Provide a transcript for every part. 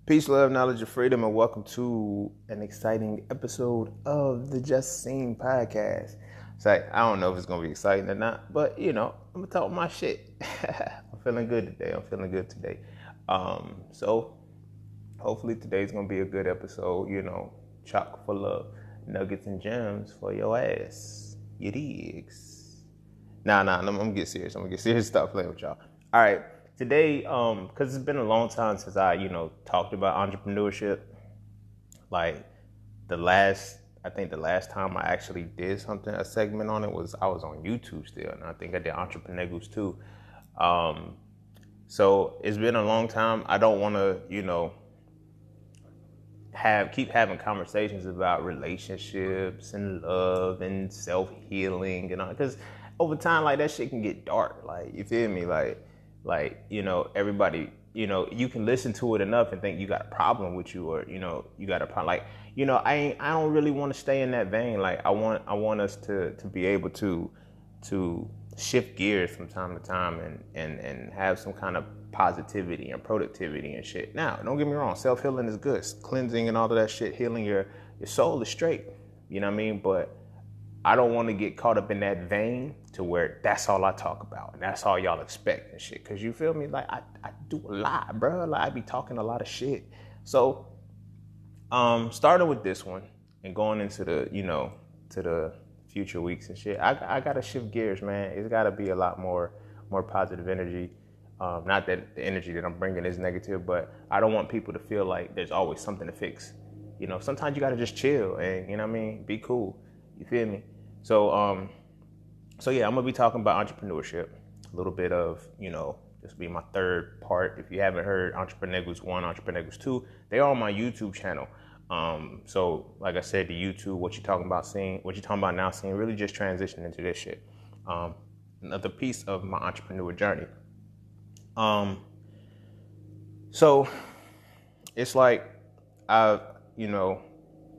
Peace, love, knowledge, and freedom, and welcome to an exciting episode of the Just Seen podcast. It's like, I don't know if it's going to be exciting or not, but, I'm going to talk my shit. I'm feeling good today. So hopefully today's going to be a good episode, chock full of nuggets and gems for your ass. You digs? Nah, I'm going to get serious. Stop playing with y'all. All right. Today, because it's been a long time since I, talked about entrepreneurship. Like the last time I actually did a segment on it I was on YouTube still, and I think I did EntrepreNEGUS too. So it's been a long time. I don't want to, keep having conversations about relationships and love and self-healing and all, because over time, like, that shit can get dark. Like, you feel me? Like, everybody, you can listen to it enough and think you got a problem with you, or, you got a problem. Like, I don't really want to stay in that vein. Like, I want us to be able to shift gears from time to time and have some kind of positivity and productivity and shit. Now, don't get me wrong. Self-healing is good. Cleansing and all of that shit, healing your soul is straight. You know what I mean? But I don't want to get caught up in that vein to where that's all I talk about and that's all y'all expect and shit. Cause you feel me? Like I do a lot, bro. Like I be talking a lot of shit. So, starting with this one and going into the, to the future weeks and shit, I gotta shift gears, man. It's gotta be a lot more positive energy. Not that the energy that I'm bringing is negative, but I don't want people to feel like there's always something to fix. Sometimes you gotta just chill and, be cool. You feel me? So yeah, I'm gonna be talking about entrepreneurship, a little bit of, this will be my third part. If you haven't heard EntrepreNEGUS 1, EntrepreNEGUS 2, they are on my YouTube channel. So like I said, the YouTube, what you're talking about now, seeing really just transition into this shit. Another piece of my entrepreneur journey. So it's like I've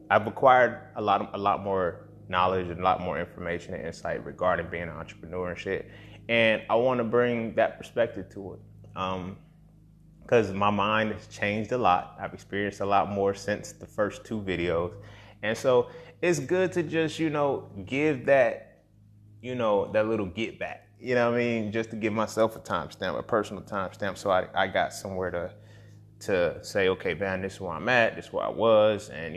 acquired a lot more knowledge and a lot more information and insight regarding being an entrepreneur and shit. And I want to bring that perspective to it. Because my mind has changed a lot. I've experienced a lot more since the first two videos. And so it's good to just, give that, that little get back. You know what I mean? Just to give myself a timestamp, a personal timestamp. So I got somewhere to say, okay, man, this is where I'm at, this is where I was, and,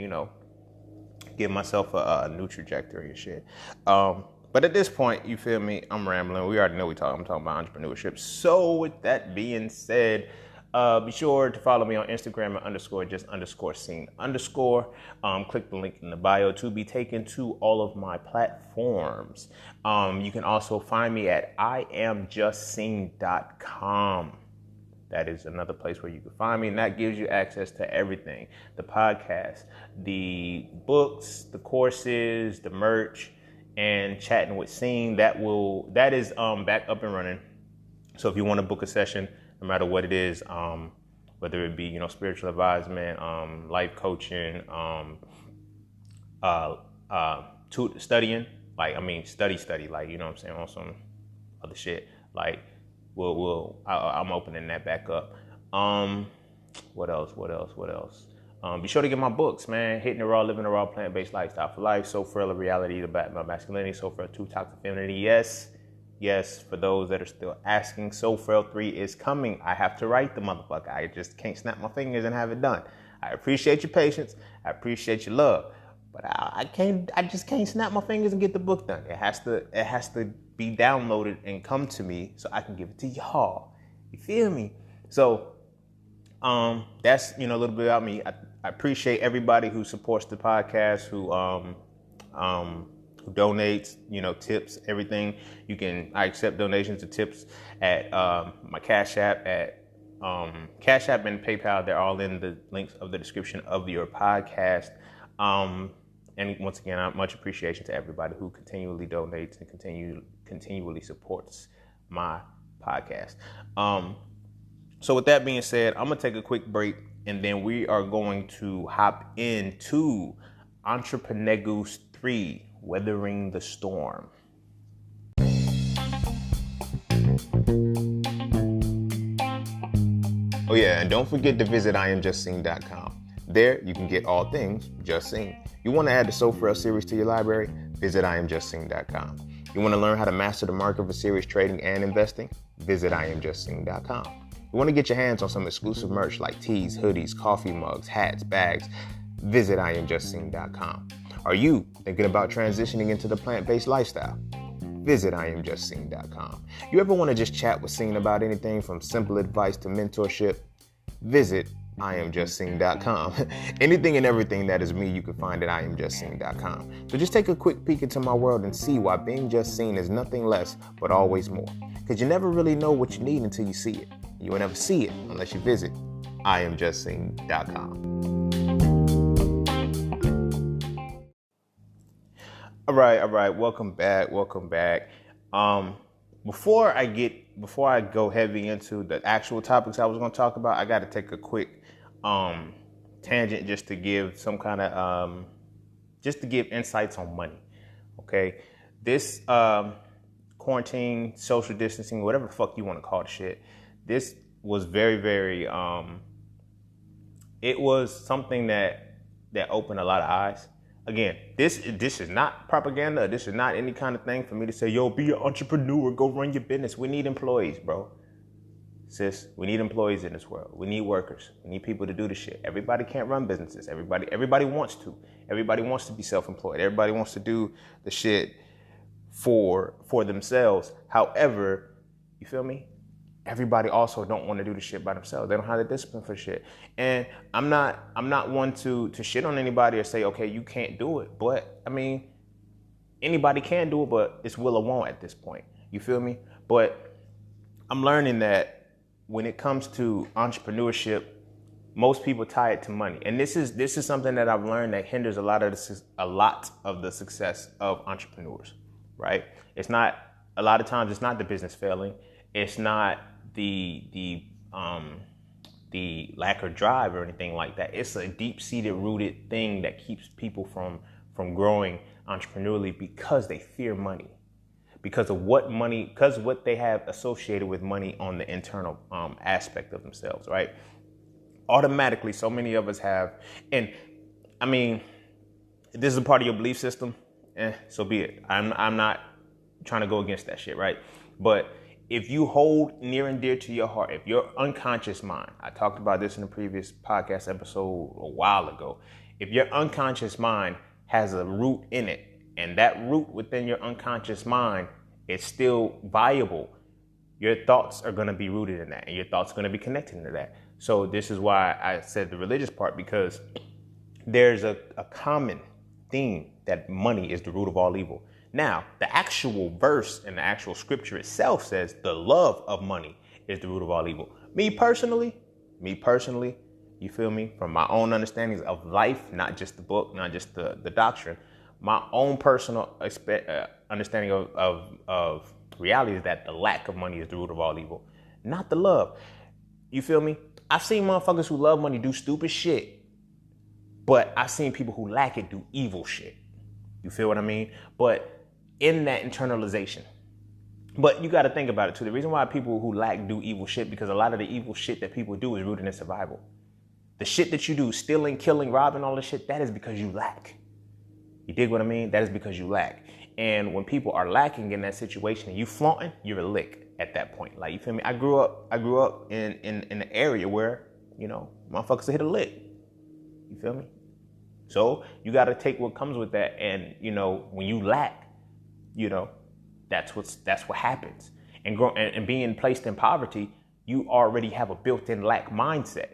give myself a new trajectory and shit. But at this point, you feel me? I'm rambling. We already know I'm talking about entrepreneurship. So with that being said, be sure to follow me on Instagram at _seen_. Click the link in the bio to be taken to all of my platforms. You can also find me at IamJustSeen.com. That is another place where you can find me, and that gives you access to everything: the podcast, the books, the courses, the merch, and chatting with Seen. That is back up and running. So if you want to book a session, no matter what it is, whether it be spiritual advisement, life coaching, studying, study, like on some other shit, like. I'm opening that back up. What else? Be sure to get my books, man. Hitting the Raw, Living the Raw, Plant-Based Lifestyle for Life. So Frail of Reality, The Battle of Masculinity. So Frail 2, Toxic Femininity. Yes, for those that are still asking, So Frail 3 is coming. I have to write the motherfucker. I just can't snap my fingers and have it done. I appreciate your patience. I appreciate your love. But I just can't snap my fingers and get the book done. It has to be downloaded and come to me so I can give it to y'all. You feel me? So that's a little bit about me. I appreciate everybody who supports the podcast, who donates, tips, everything. I accept donations or tips at my Cash App and PayPal. They're all in the links of the description of your podcast. And once again, much appreciation to everybody who continually donates and continually supports my podcast. So with that being said, I'm going to take a quick break, and then we are going to hop into EntrepreNEGUS 3, Weathering the Storm. Oh yeah, and don't forget to visit IamJustSeen.com. There, you can get all things Just Seen. You want to add the So Frail series to your library? Visit IamJustSeen.com. You want to learn how to master the market for serious trading and investing? Visit IamJustSeen.com. You want to get your hands on some exclusive merch like tees, hoodies, coffee mugs, hats, bags? Visit IamJustSeen.com. Are you thinking about transitioning into the plant-based lifestyle? Visit IamJustSeen.com. You ever want to just chat with Seen about anything from simple advice to mentorship? Visit IamJustSeen.com. Anything and everything that is me, you can find at IamJustSeen.com. So just take a quick peek into my world and see why being just seen is nothing less but always more. Because you never really know what you need until you see it. You will never see it unless you visit IamJustSeen.com. All right. Welcome back. Before I go heavy into the actual topics I was going to talk about, I got to take a quick tangent just to give some kind of just to give insights on money. Okay, this quarantine, social distancing, whatever the fuck you want to call the shit, this was very it was something that opened a lot of eyes. Again, this is not propaganda. This is not any kind of thing for me to say, yo, be an entrepreneur, go run your business. We need employees, bro. Sis, we need employees in this world. We need workers. We need people to do the shit. Everybody can't run businesses. Everybody wants to. Everybody wants to be self-employed. Everybody wants to do the shit for themselves. However, you feel me? Everybody also don't want to do the shit by themselves. They don't have the discipline for shit. And I'm not one to shit on anybody or say, okay, you can't do it. But I mean, anybody can do it, but it's will or won't at this point. You feel me? But I'm learning that when it comes to entrepreneurship, most people tie it to money. And this is something that I've learned that hinders a lot of the success of entrepreneurs, right? It's not, a lot of times it's not the business failing. It's not the lack of drive or anything like that. It's a deep-seated, rooted thing that keeps people from growing entrepreneurially because they fear money, because of what they have associated with money on the internal aspect of themselves, right? Automatically, so many of us have, and I mean, if this is a part of your belief system, so be it. I'm not trying to go against that shit, right? But if you hold near and dear to your heart, if your unconscious mind, I talked about this in a previous podcast episode a while ago, if your unconscious mind has a root in it, and that root within your unconscious mind is still viable, your thoughts are going to be rooted in that, and your thoughts are going to be connected to that. So this is why I said the religious part, because there's a common theme that money is the root of all evil. Now, the actual verse and the actual scripture itself says the love of money is the root of all evil. Me personally, you feel me? From my own understandings of life, not just the book, not just the doctrine, my own personal understanding of reality is that the lack of money is the root of all evil, not the love. You feel me? I've seen motherfuckers who love money do stupid shit, but I've seen people who lack it do evil shit. You feel what I mean? But in that internalization. But you got to think about it too. The reason why people who lack do evil shit, because a lot of the evil shit that people do is rooted in survival. The shit that you do, stealing, killing, robbing, all this shit, that is because you lack. You dig what I mean? That is because you lack. And when people are lacking in that situation and you flaunting, you're a lick at that point. Like, you feel me? I grew up in an area where, you know, motherfuckers hit a lick. You feel me? So you got to take what comes with that. And, you know, when you lack, you know, that's what happens. And being placed in poverty, you already have a built-in lack mindset.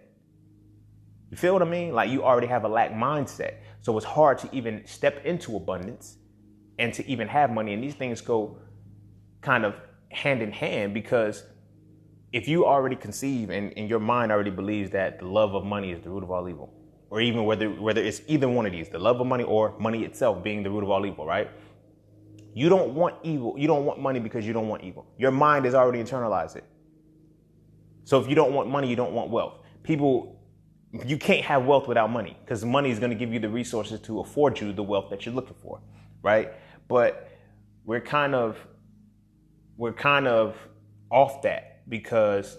You feel what I mean? Like, you already have a lack mindset. So it's hard to even step into abundance and to even have money. And these things go kind of hand in hand, because if you already conceive and your mind already believes that the love of money is the root of all evil, or even whether it's either one of these, the love of money or money itself being the root of all evil, right? You don't want evil. You don't want money because you don't want evil. Your mind has already internalized it. So if you don't want money, you don't want wealth. You can't have wealth without money, because money is going to give you the resources to afford you the wealth that you're looking for, right? But we're kind of off that, because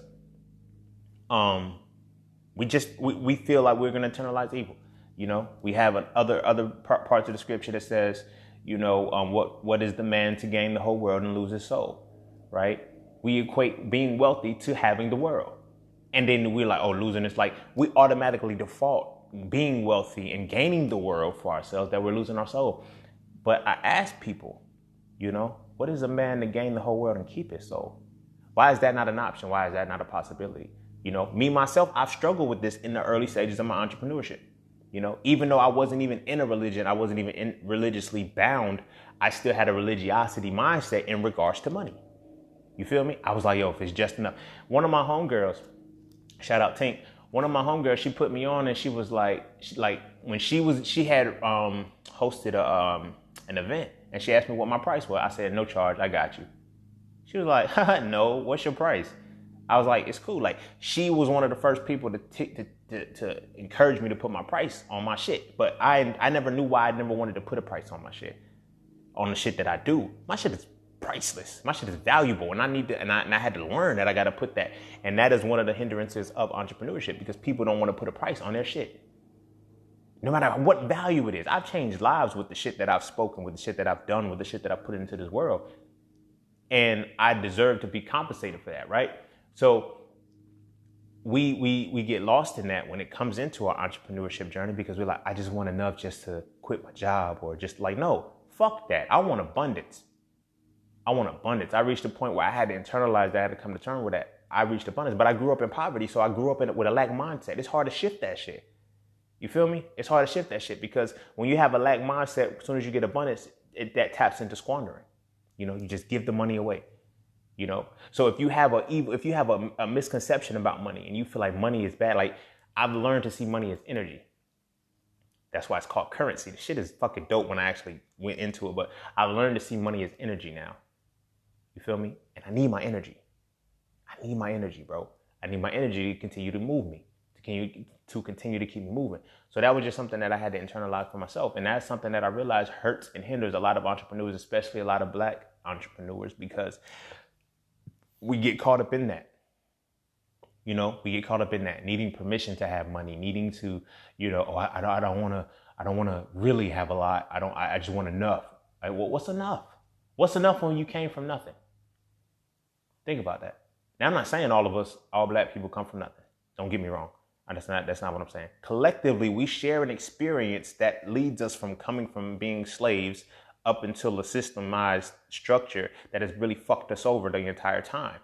We feel like we're going to internalize evil. We have other parts of the scripture that says, what is the man to gain the whole world and lose his soul, right? We equate being wealthy to having the world. And then we're like, oh, losing it's like we automatically default being wealthy and gaining the world for ourselves, that we're losing our soul. But I ask people, what is a man to gain the whole world and keep his soul? Why is that not an option? Why is that not a possibility? Me, myself, I've struggled with this in the early stages of my entrepreneurship. Even though I wasn't even in a religion, I wasn't even religiously bound, I still had a religiosity mindset in regards to money. You feel me? I was like, yo, if it's just enough. One of my homegirls, shout out Tink, one of my homegirls, she put me on and she was like, when she had hosted an event and she asked me what my price was. I said, no charge, I got you. She was like, no, what's your price? I was like, it's cool. Like, she was one of the first people to encourage me to put my price on my shit. But I never knew why I never wanted to put a price on my shit, on the shit that I do. My shit is priceless. My shit is valuable. And I had to learn that I got to put that. And that is one of the hindrances of entrepreneurship, because people don't want to put a price on their shit. No matter what value it is. I've changed lives with the shit that I've spoken, with the shit that I've done, with the shit that I've put into this world. And I deserve to be compensated for that, right? So we get lost in that when it comes into our entrepreneurship journey, because we're like, I just want enough just to quit my job, or just like, no, fuck that. I want abundance. I reached a point where I had to internalize that. I had to come to terms with that. I reached abundance, but I grew up in poverty. So I grew up with a lack mindset. It's hard to shift that shit. You feel me? It's hard to shift that shit, because when you have a lack mindset, as soon as you get abundance, that taps into squandering. You just give the money away. So if you have a misconception about money and you feel like money is bad, like, I've learned to see money as energy. That's why it's called currency. The shit is fucking dope when I actually went into it, but I've learned to see money as energy now. You feel me? And I need my energy. I need my energy, bro. I need my energy to continue to move me, to continue to keep me moving. So that was just something that I had to internalize for myself. And that's something that I realized hurts and hinders a lot of entrepreneurs, especially a lot of Black entrepreneurs, because we get caught up in that. We get caught up in that, needing permission to have money, needing to, I don't want to really have a lot. I just want enough. Like, well, what's enough? What's enough when you came from nothing? Think about that. Now, I'm not saying all Black people come from nothing. Don't get me wrong. That's not what I'm saying. Collectively, we share an experience that leads us from coming from being slaves up until a systemized structure that has really fucked us over the entire time.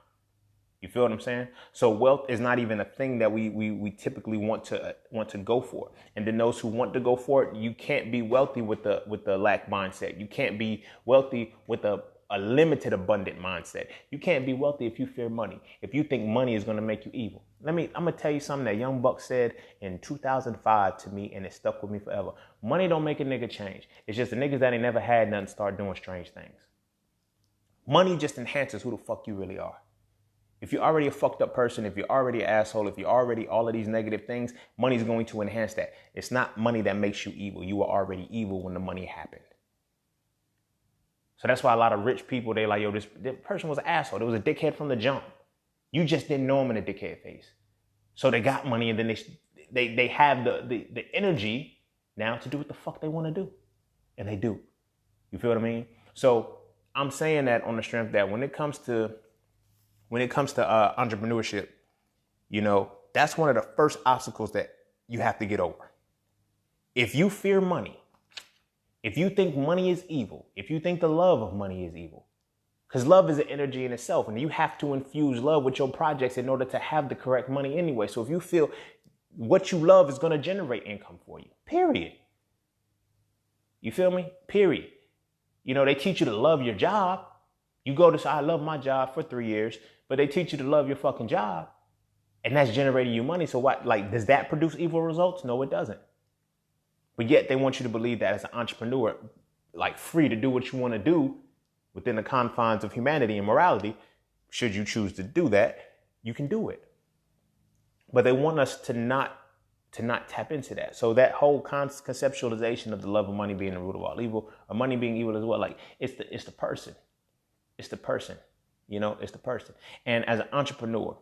You feel what I'm saying? So wealth is not even a thing that we typically want to go for. And then those who want to go for it, you can't be wealthy with the lack mindset. You can't be wealthy with a limited abundant mindset. You can't be wealthy if you fear money. If you think money is going to make you evil. I'm going to tell you something that Young Buck said in 2005 to me, and it stuck with me forever. Money don't make a nigga change. It's just the niggas that ain't never had nothing start doing strange things. Money just enhances who the fuck you really are. If you're already a fucked up person, if you're already an asshole, if you're already all of these negative things, money's going to enhance that. It's not money that makes you evil. You were already evil when the money happened. So that's why a lot of rich people, they like, yo, this person was an asshole. There was a dickhead from the jump. You just didn't know him in a dickhead face. So they got money, and then they have the energy now to do what the fuck they want to do. And they do. You feel what I mean? So I'm saying that on the strength that when it comes to entrepreneurship, that's one of the first obstacles that you have to get over. If you fear money, if you think money is evil, if you think the love of money is evil, because love is an energy in itself, and you have to infuse love with your projects in order to have the correct money anyway. So if you feel what you love is going to generate income for you, period. You feel me? Period. They teach you to love your job. You go to, I love my job for 3 years, but they teach you to love your fucking job, and that's generating you money. So what, does that produce evil results? No, it doesn't. But yet they want you to believe that as an entrepreneur, free to do what you want to do within the confines of humanity and morality. Should you choose to do that, you can do it. But they want us to not tap into that. So that whole conceptualization of the love of money being the root of all evil, or money being evil as well, it's the person. It's the person. It's the person. And as an entrepreneur,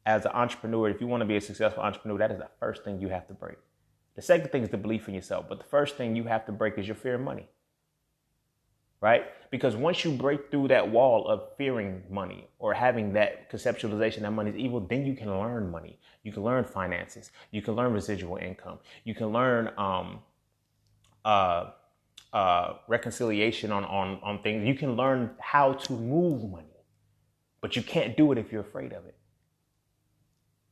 as an entrepreneur, if you want to be a successful entrepreneur, that is the first thing you have to break. The second thing is the belief in yourself. But the first thing you have to break is your fear of money. Right? Because once you break through that wall of fearing money or having that conceptualization that money is evil, then you can learn money. You can learn finances. You can learn residual income. You can learn reconciliation on things. You can learn how to move money. But you can't do it if you're afraid of it.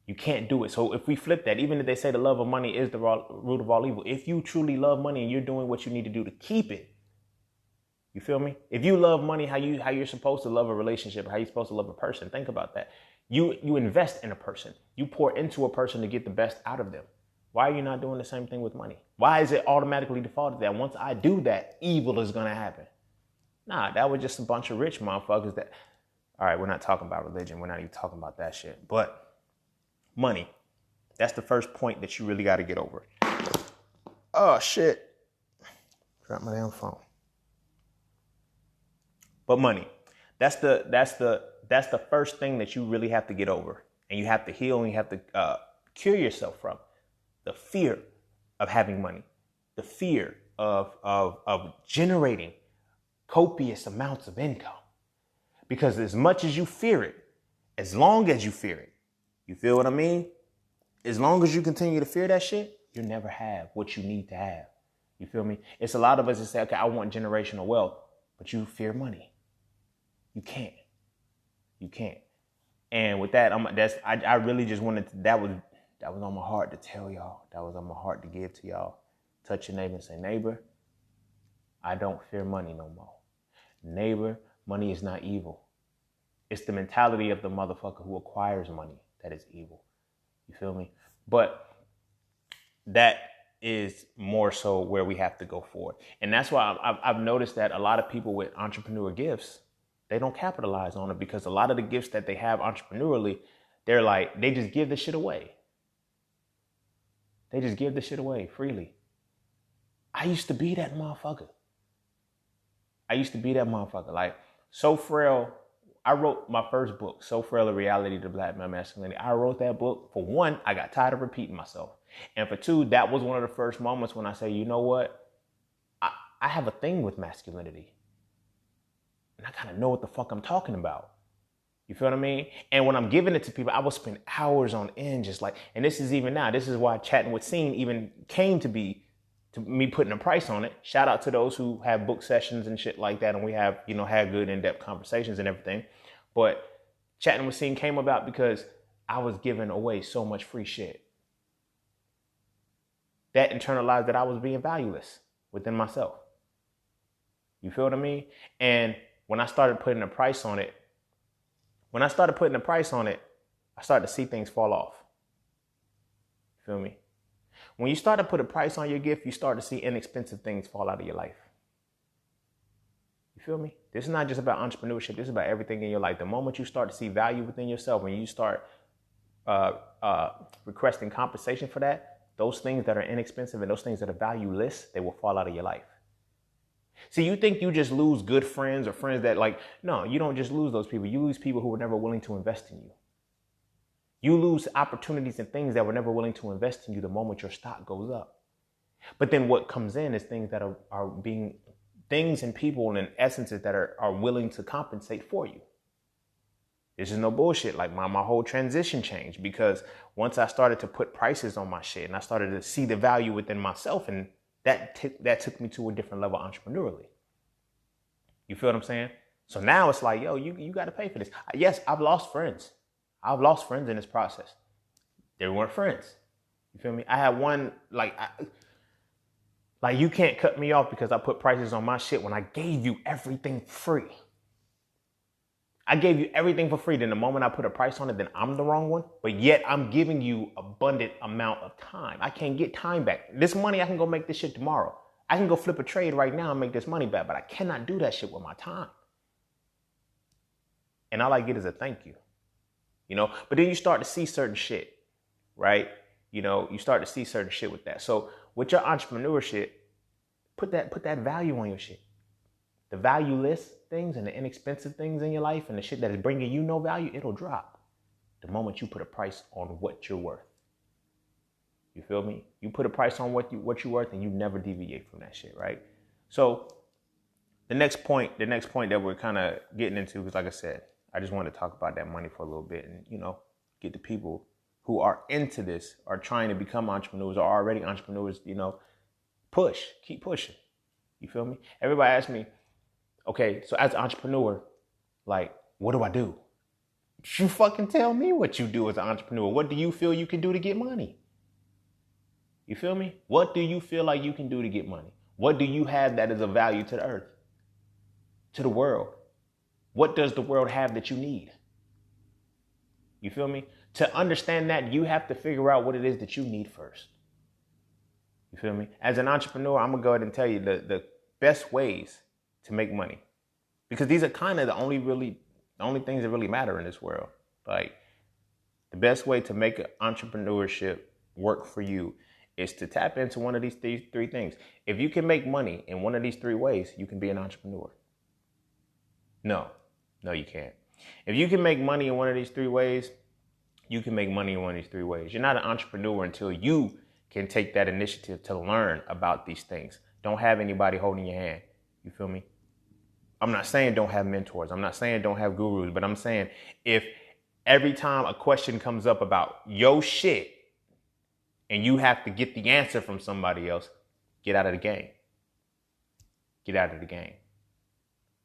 You can't do it. So if we flip that, even if they say the love of money is the root of all evil, if you truly love money and you're doing what you need to do to keep it, you feel me? If you love money, how you're supposed to love a relationship, how you're supposed to love a person, think about that. You invest in a person. You pour into a person to get the best out of them. Why are you not doing the same thing with money? Why is it automatically defaulted that once I do that, evil is going to happen? Nah, that was just a bunch of rich motherfuckers that, all right, we're not talking about religion. We're not even talking about that shit. But money, that's the first point that you really got to get over. Oh, shit. Dropped my damn phone. But money, that's the first thing that you really have to get over. And you have to heal and you have to cure yourself from the fear of having money, the fear of generating copious amounts of income. Because as much as you fear it, as long as you fear it, you feel what I mean? As long as you continue to fear that shit, you'll never have what you need to have. You feel me? It's a lot of us that say, okay, I want generational wealth, but you fear money. You can't. You can't. And with that, I really just wanted to, that was on my heart to tell y'all. That was on my heart to give to y'all. Touch your neighbor and say, neighbor, I don't fear money no more. Neighbor, money is not evil. It's the mentality of the motherfucker who acquires money that is evil. You feel me? But that is more so where we have to go forward. And that's why I've noticed that a lot of people with entrepreneur gifts, they don't capitalize on it because a lot of the gifts that they have entrepreneurially, they're like, they just give the shit away. They just give the shit away freely. I used to be that motherfucker. Like, So Frail, I wrote my first book, So Frail, A Reality to Black Man Masculinity. I wrote that book. For one, I got tired of repeating myself. And for two, that was one of the first moments when I say, you know what? I have a thing with masculinity. And I kind of know what the fuck I'm talking about. You feel what I mean? And when I'm giving it to people, I will spend hours on end just like, and this is even now, this is why Chatting with Scene even came to be, to me putting a price on it. Shout out to those who have book sessions and shit like that. And we have, had good in-depth conversations and everything. But Chatting with Scene came about because I was giving away so much free shit. That internalized that I was being valueless within myself. You feel what I mean? And when I started putting a price on it, I started to see things fall off. You feel me? When you start to put a price on your gift, you start to see inexpensive things fall out of your life. You feel me? This is not just about entrepreneurship. This is about everything in your life. The moment you start to see value within yourself, when you start requesting compensation for that, those things that are inexpensive and those things that are valueless, they will fall out of your life. See, you think you just lose good friends or friends that no, you don't just lose those people. You lose people who were never willing to invest in you. You lose opportunities and things that were never willing to invest in you the moment your stock goes up. But then what comes in is things that are being things and people and essences that are willing to compensate for you. This is no bullshit. Like my whole transition changed because once I started to put prices on my shit and I started to see the value within myself, and that took me to a different level entrepreneurially. You feel what I'm saying? So now it's like, yo, you got to pay for this. Yes, I've lost friends. I've lost friends in this process. They weren't friends. You feel me? I had one, you can't cut me off because I put prices on my shit when I gave you everything free. I gave you everything for free. Then the moment I put a price on it, then I'm the wrong one. But yet I'm giving you abundant amount of time. I can't get time back. This money, I can go make this shit tomorrow. I can go flip a trade right now and make this money back, but I cannot do that shit with my time. And all I get is a thank you. But then you start to see certain shit, right? You start to see certain shit with that. So with your entrepreneurship, put that value on your shit. The valueless things and the inexpensive things in your life and the shit that is bringing you no value, it'll drop. The moment you put a price on what you're worth. You feel me? You put a price on what you're worth, and you never deviate from that shit, right? So the next point that we're kind of getting into, because like I said, I just want to talk about that money for a little bit and, get the people who are into this, are trying to become entrepreneurs, are already entrepreneurs, keep pushing. You feel me? Everybody asks me, okay, so as an entrepreneur, like, what do I do? You fucking tell me what you do as an entrepreneur. What do you feel you can do to get money? You feel me? What do you feel like you can do to get money? What do you have that is of value to the earth, to the world? What does the world have that you need? You feel me? To understand that, you have to figure out what it is that you need first. You feel me? As an entrepreneur, I'm going to go ahead and tell you the best ways to make money. Because these are kind of the only things that really matter in this world. Like, the best way to make entrepreneurship work for you is to tap into one of these three things. If you can make money in one of these three ways, you can be an entrepreneur. No, you can't. If you can make money in one of these three ways, you can make money in one of these three ways. You're not an entrepreneur until you can take that initiative to learn about these things. Don't have anybody holding your hand. You feel me? I'm not saying don't have mentors. I'm not saying don't have gurus, but I'm saying if every time a question comes up about your shit and you have to get the answer from somebody else, get out of the game. Get out of the game.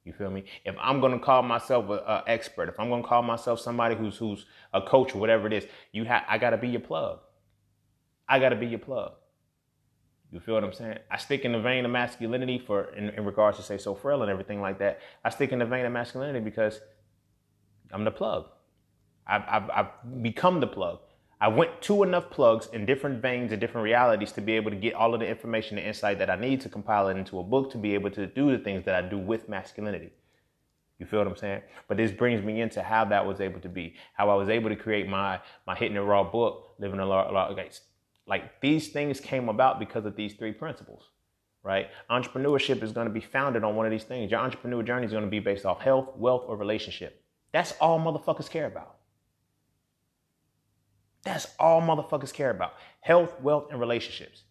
You feel me? If I'm going to call myself an expert, if I'm going to call myself somebody who's a coach or whatever it is, I got to be your plug. I got to be your plug. You feel what I'm saying? I stick in the vein of masculinity in regards to, say, so frail and everything like that. I stick in the vein of masculinity because I'm the plug. I've become the plug. I went to enough plugs in different veins and different realities to be able to get all of the information and insight that I need to compile it into a book to be able to do the things that I do with masculinity. You feel what I'm saying? But this brings me into how that was able to be, how I was able to create my Hitting It Raw book, Living a Lot. Like, these things came about because of these three principles, right? Entrepreneurship is going to be founded on one of these things. Your entrepreneur journey is going to be based off health, wealth, or relationship. That's all motherfuckers care about. That's all motherfuckers care about. Health, wealth, and relationships.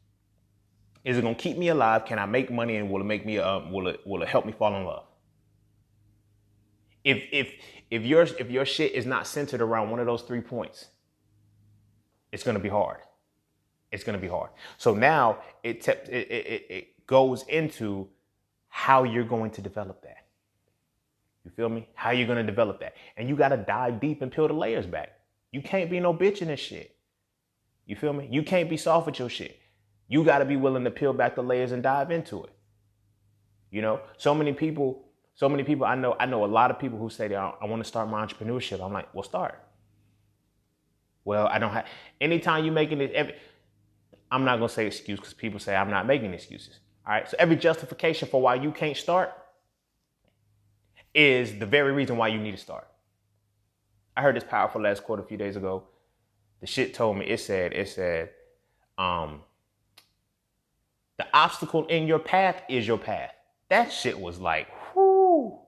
Is it gonna keep me alive? Can I make money? And will it make me? Will it help me fall in love? If your shit is not centered around one of those 3 points, it's gonna be hard. It's gonna be hard. So now it goes into how you're going to develop that. You feel me? How you're gonna develop that, and you gotta dive deep and peel the layers back. You can't be no bitch in this shit. You feel me? You can't be soft with your shit. You got to be willing to peel back the layers and dive into it. So many people I know a lot of people who say that I want to start my entrepreneurship. I'm like, well, start. Well, I don't have, anytime you making it, I'm not going to say excuse because people say I'm not making excuses. All right. So every justification for why you can't start is the very reason why you need to start. I heard this powerful last quote a few days ago. The shit told me, it said, the obstacle in your path is your path. That shit was like, whoo,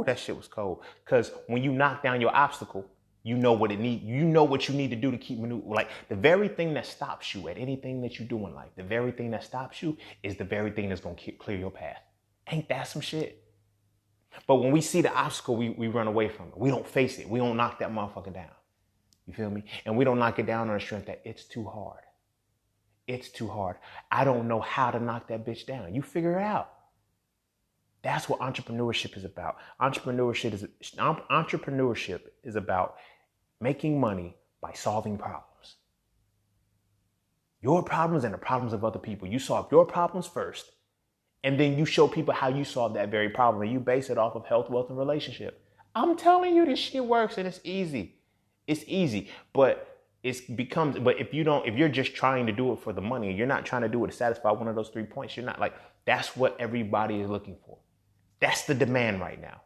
that shit was cold. Because when you knock down your obstacle, you know what you need to do to keep maneuvering. Like, the very thing that stops you at anything that you do in life, the very thing that stops you is the very thing that's going to clear your path. Ain't that some shit? But when we see the obstacle, we run away from it. We don't face it. We don't knock that motherfucker down. You feel me? And we don't knock it down on the strength that it's too hard. It's too hard. I don't know how to knock that bitch down. You figure it out. That's what entrepreneurship is about. Entrepreneurship is about making money by solving problems. Your problems and the problems of other people. You solve your problems first. And then you show people how you solve that very problem. And you base it off of health, wealth, and relationship. I'm telling you, this shit works and it's easy. It's easy. But if you're just trying to do it for the money, you're not trying to do it to satisfy one of those 3 points. You're not, like, that's what everybody is looking for. That's the demand right now.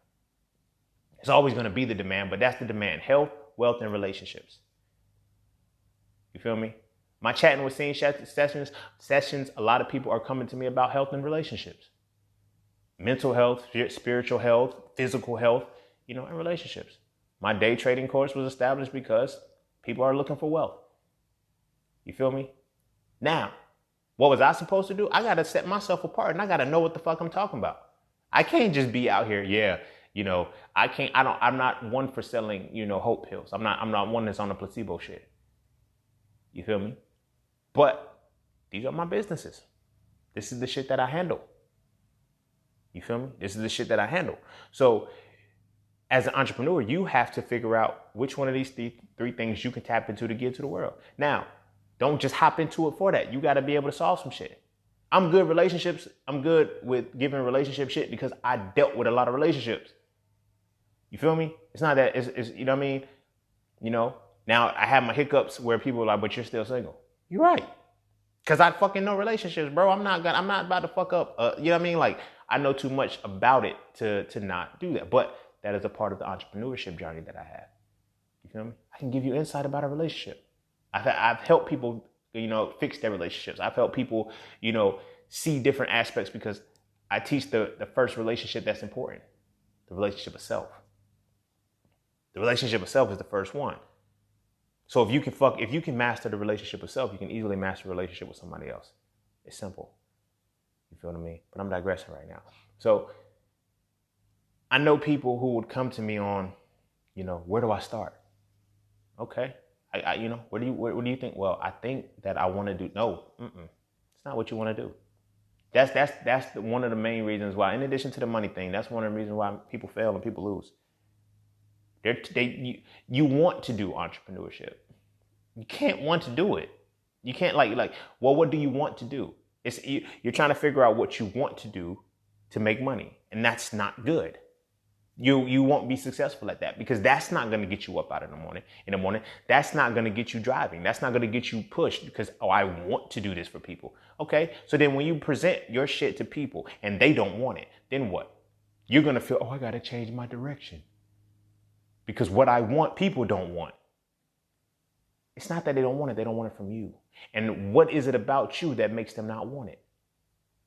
It's always going to be the demand, but that's the demand. Health, wealth, and relationships. You feel me? My chatting with scene sessions, a lot of people are coming to me about health and relationships. Mental health, spiritual health, physical health, and relationships. My day trading course was established because people are looking for wealth. You feel me? Now, what was I supposed to do? I got to set myself apart and I got to know what the fuck I'm talking about. I can't just be out here. Yeah. I'm not one for selling, hope pills. I'm not one that's on the placebo shit. You feel me? But these are my businesses. This is the shit that I handle. You feel me? This is the shit that I handle. So as an entrepreneur, you have to figure out which one of these three things you can tap into to give to the world. Now, don't just hop into it for that. You got to be able to solve some shit. I'm good relationships. I'm good with giving relationship shit because I dealt with a lot of relationships. You feel me? It's not that it's you know what I mean? Now I have my hiccups where people are like, but you're still single. You're right. Cause I fucking know relationships, bro. I'm not about to fuck up. You know what I mean? Like I know too much about it to not do that. But that is a part of the entrepreneurship journey that I have. You feel me? I can give you insight about a relationship. I've helped people, fix their relationships. I've helped people, see different aspects because I teach the first relationship that's important, the relationship of self. The relationship of self is the first one. So if you can master the relationship of self, you can easily master a relationship with somebody else. It's simple. You feel what I mean? But I'm digressing right now. So I know people who would come to me on, where do I start? Okay. What do you think? Well, I think that I want to do. No, it's not what you want to do. That's one of the main reasons why, in addition to the money thing, that's one of the reasons why people fail and people lose. You want to do entrepreneurship. You can't want to do it. You can't well, what do you want to do? You're trying to figure out what you want to do to make money. And that's not good. You won't be successful at that because that's not going to get you up out in the morning. That's not going to get you driving. That's not going to get you pushed because, I want to do this for people. Okay. So then when you present your shit to people and they don't want it, then what? You're going to feel, I got to change my direction. Because what I want, people don't want. It's not that they don't want it. They don't want it from you. And what is it about you that makes them not want it?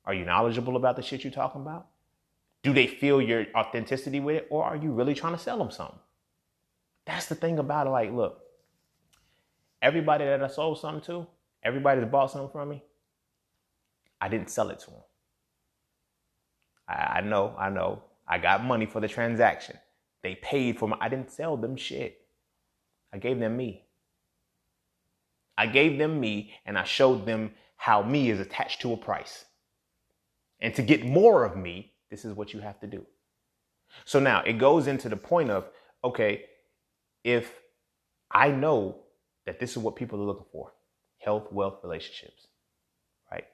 Are you knowledgeable about the shit you're talking about? Do they feel your authenticity with it? Or are you really trying to sell them something? That's the thing about it. Look, everybody that I sold something to, everybody that bought something from me, I didn't sell it to them. I know. I got money for the transaction. They paid for I didn't sell them shit. I gave them me. And I showed them how me is attached to a price. And to get more of me, this is what you have to do. So now it goes into the point of, okay, if I know that this is what people are looking for, health, wealth, relationships, right?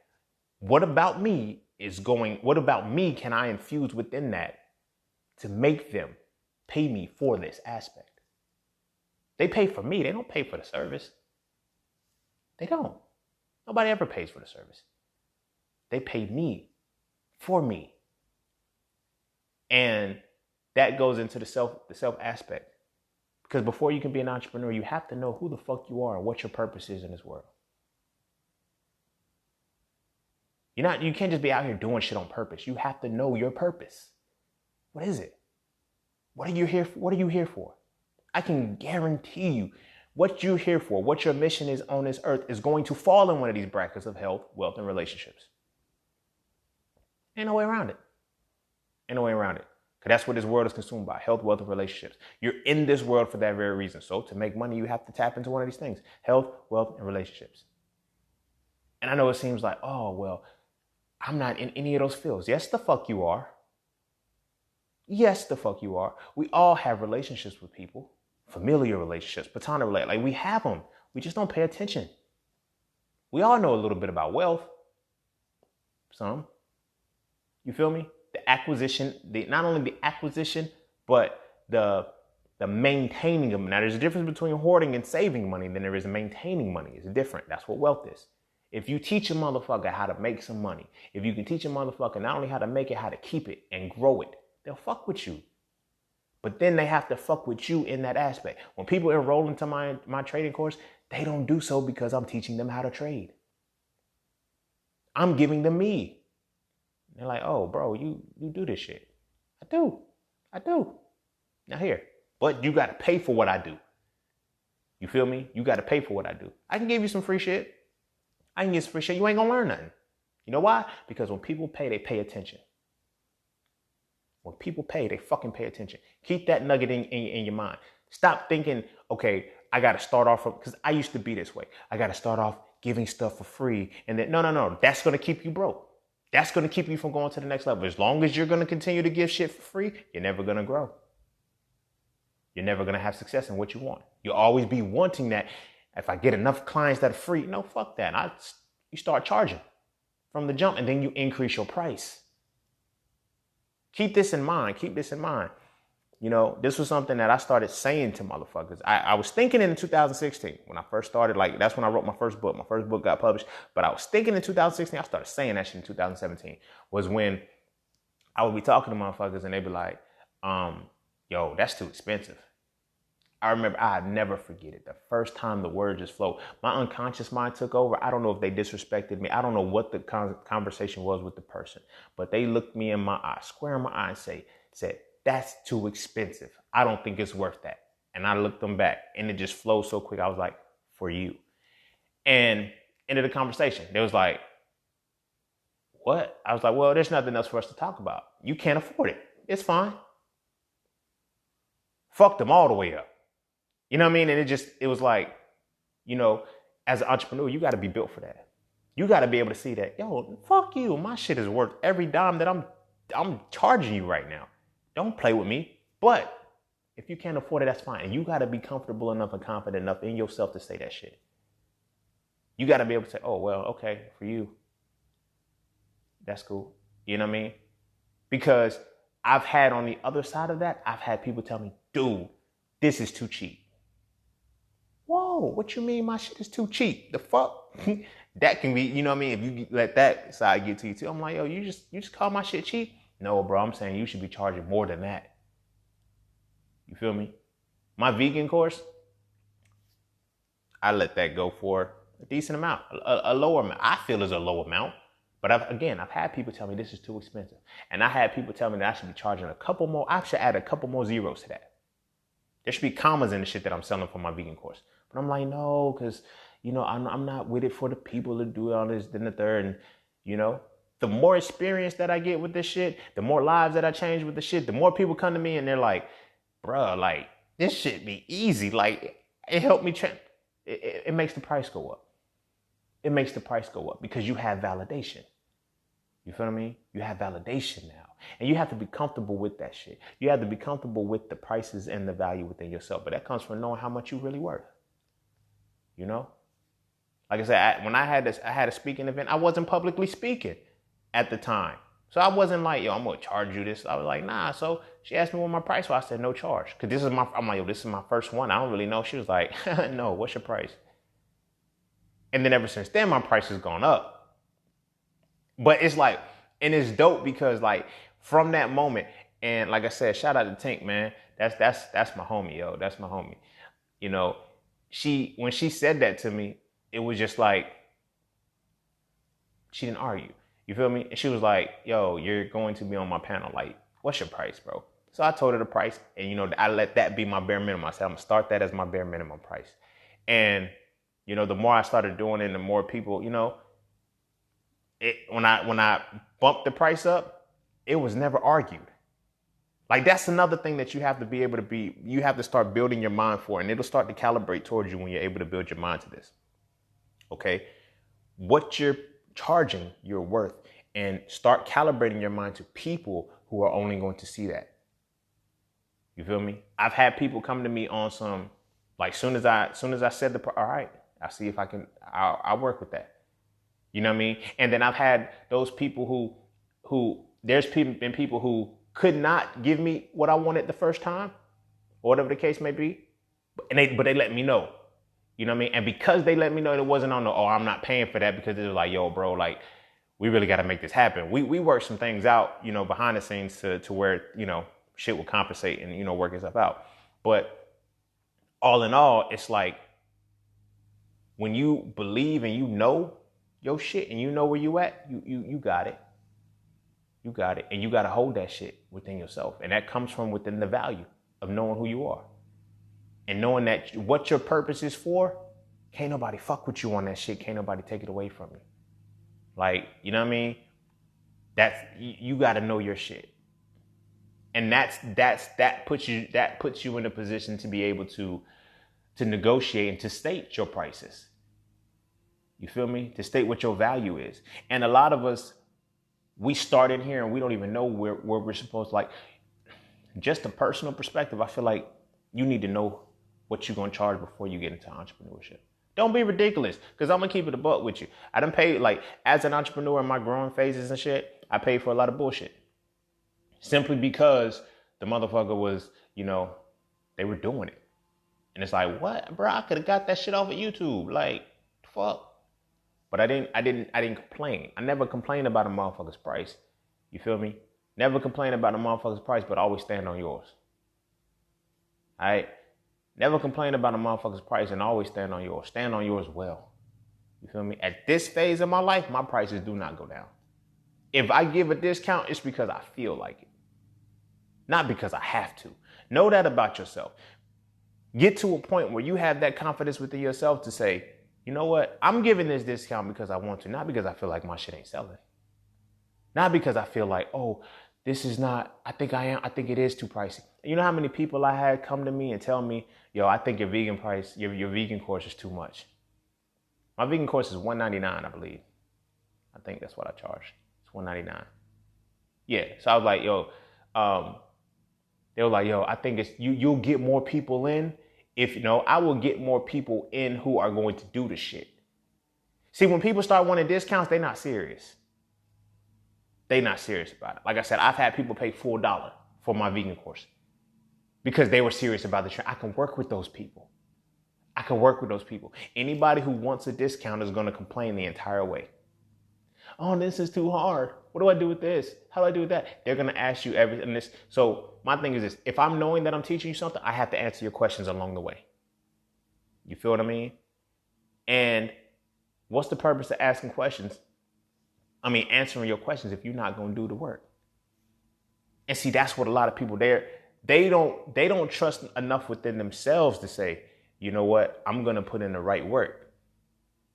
What about me can I infuse within that to make them pay me for this aspect? They pay for me. They don't pay for the service. They don't. Nobody ever pays for the service. They pay me for me. And that goes into the self aspect. Because before you can be an entrepreneur, you have to know who the fuck you are and what your purpose is in this world. You can't just be out here doing shit on purpose. You have to know your purpose. What is it? What are you here for? What are you here for? I can guarantee you what you're here for, what your mission is on this earth is going to fall in one of these brackets of health, wealth, and relationships. Ain't no way around it. Because that's what this world is consumed by, health, wealth, and relationships. You're in this world for that very reason. So to make money, you have to tap into one of these things, health, wealth, and relationships. And I know it seems like, I'm not in any of those fields. Yes, the fuck you are. Yes, the fuck you are. We all have relationships with people, familiar relationships, platonic relationships. We have them. We just don't pay attention. We all know a little bit about wealth. Some. You feel me? The acquisition, not only the acquisition, but the maintaining of money. Now, there's a difference between hoarding and saving money than there is maintaining money. It's different. That's what wealth is. If you teach a motherfucker how to make some money, if you can teach a motherfucker not only how to make it, how to keep it and grow it, they'll fuck with you. But then they have to fuck with you in that aspect. When people enroll into my trading course, they don't do so because I'm teaching them how to trade. I'm giving them me. They're like, oh, bro, you do this shit. I do. Now here, But you got to pay for what I do. You feel me? You got to pay for what I do. I can give you some free shit. I can get some free shit. You ain't going to learn nothing. You know why? Because when people pay, they pay attention. When people pay, they fucking pay attention. Keep that nugget in your mind. Stop thinking, okay, I got to start off from, because I used to be this way. I got to start off giving stuff for free. And then, no. That's going to keep you broke. That's going to keep you from going to the next level. As long as you're going to continue to give shit for free, you're never going to grow. You're never going to have success in what you want. You'll always be wanting that. If I get enough clients that are free, no, fuck that. You start charging from the jump and then you increase your price. Keep this in mind. Keep this in mind. You know, this was something that I started saying to motherfuckers. I was thinking in 2016 when I first started, like that's when I wrote my first book. My first book got published, but I was thinking in 2016, I started saying that shit in 2017 was when I would be talking to motherfuckers and they'd be like, yo, that's too expensive. I remember, I'd never forget it. The first time the word just flowed, my unconscious mind took over. I don't know if they disrespected me. I don't know what the conversation was with the person, but they looked me in my eye, square in my eye and said, that's too expensive. I don't think it's worth that. And I looked them back and it just flowed so quick. I was like, for you. And ended the conversation. They was like, what? I was like, well, there's nothing else for us to talk about. You can't afford it. It's fine. Fuck them all the way up. You know what I mean? And it was like, you know, as an entrepreneur, you got to be built for that. You got to be able to see that, yo, fuck you. My shit is worth every dime that I'm charging you right now. Don't play with me. But if you can't afford it, that's fine. And you got to be comfortable enough and confident enough in yourself to say that shit. You got to be able to say, oh, well, okay, for you. That's cool. You know what I mean? Because I've had on the other side of that, I've had people tell me, dude, this is too cheap. Whoa, what you mean my shit is too cheap? The fuck? That can be, you know what I mean? If you let that side get to you too, I'm like, yo, you just call my shit cheap? No, bro, I'm saying you should be charging more than that. You feel me? My vegan course, I let that go for a decent amount, a lower amount. I feel is a low amount, but I've had people tell me this is too expensive. And I had people tell me that I should be charging a couple more, I should add a couple more zeros to that. There should be commas in the shit that I'm selling for my vegan course. But I'm like, no, because, you know, I'm not with it for the people to do all this, then the third. And, you know, the more experience that I get with this shit, the more lives that I change with the shit, the more people come to me and they're like, bruh, like, this shit be easy. Like, it helped me. It makes the price go up. It makes the price go up because you have validation. You feel what I mean? You have validation now. And you have to be comfortable with that shit. You have to be comfortable with the prices and the value within yourself. But that comes from knowing how much you really worth. You know? Like I said, when I had a speaking event, I wasn't publicly speaking at the time. So I wasn't like, yo, I'm going to charge you this. I was like, nah. So she asked me what my price was. I said, no charge. Because I'm like, yo, this is my first one. I don't really know. She was like, no, what's your price? And then ever since then, my price has gone up. But it's like, and it's dope because like from that moment, and like I said, shout out to Tink, man. That's my homie, yo. That's my homie. You know, when she said that to me, it was just like, she didn't argue. You feel me? And she was like, yo, you're going to be on my panel. Like, what's your price, bro? So I told her the price. And, you know, I let that be my bare minimum. I said, I'm going to start that as my bare minimum price. And, you know, the more I started doing it, the more people, you know, when I bumped the price up, it was never argued. Like, that's another thing that you have to be able to be, you have to start building your mind for, and it'll start to calibrate towards you when you're able to build your mind to this. Okay? What you're charging, you're worth, and start calibrating your mind to people who are only going to see that. You feel me? I've had people come to me on some, like, soon as I said all right, I'll see if I'll work with that. You know what I mean? And then I've had those people who there's been people who could not give me what I wanted the first time, or whatever the case may be, but they let me know. You know what I mean? And because they let me know, it wasn't on the, oh, I'm not paying for that, because it was like, yo, bro, like, we really got to make this happen. We worked some things out, you know, behind the scenes to where, you know, shit will compensate and, you know, work itself out. But all in all, it's like, when you believe and you know your shit and you know where you at, you got it. You got it. And you got to hold that shit within yourself. And that comes from within the value of knowing who you are. and knowing that what your purpose is for, can't nobody fuck with you on that shit. Can't nobody take it away from you. Like, you know what I mean? You got to know your shit. And that puts you in a position to be able to negotiate and to state your prices. You feel me? To state what your value is. And a lot of us, we start in here and we don't even know where we're supposed to, like, just a personal perspective. I feel like you need to know what you're going to charge before you get into entrepreneurship. Don't be ridiculous, because I'm going to keep it a buck with you. I done paid, like, as an entrepreneur in my growing phases and shit, I paid for a lot of bullshit. Simply because the motherfucker was, you know, they were doing it. And it's like, what, bro? I could have got that shit off of YouTube. Like, fuck. But I didn't complain. I never complained about a motherfucker's price. You feel me? Never complain about a motherfucker's price, but always stand on yours. All right? Never complain about a motherfucker's price and always stand on yours. Stand on yours well. You feel me? At this phase of my life, my prices do not go down. If I give a discount, it's because I feel like it. Not because I have to. Know that about yourself. Get to a point where you have that confidence within yourself to say, you know what? I'm giving this discount because I want to, not because I feel like my shit ain't selling. Not because I feel like, oh, this is not, I think it is too pricey. You know how many people I had come to me and tell me, yo, I think your vegan price, your vegan course is too much. My vegan course is $199, I believe. I think that's what I charged. It's $199. Yeah. So I was like, yo, they were like, yo, I think it's, you'll get more people in. If, you know, I will get more people in who are going to do the shit. See, when people start wanting discounts, they're not serious. They're not serious about it. Like I said, I've had people pay $4 for my vegan course because they were serious about the trend. I can work with those people. Anybody who wants a discount is going to complain the entire way. Oh, this is too hard. What do I do with this? How do I do with that? They're going to ask you everything. So my thing is this. If I'm knowing that I'm teaching you something, I have to answer your questions along the way. You feel what I mean? And what's the purpose of asking questions? I mean, answering your questions if you're not going to do the work. And see, that's what a lot of people they don't trust enough within themselves to say, you know what, I'm going to put in the right work.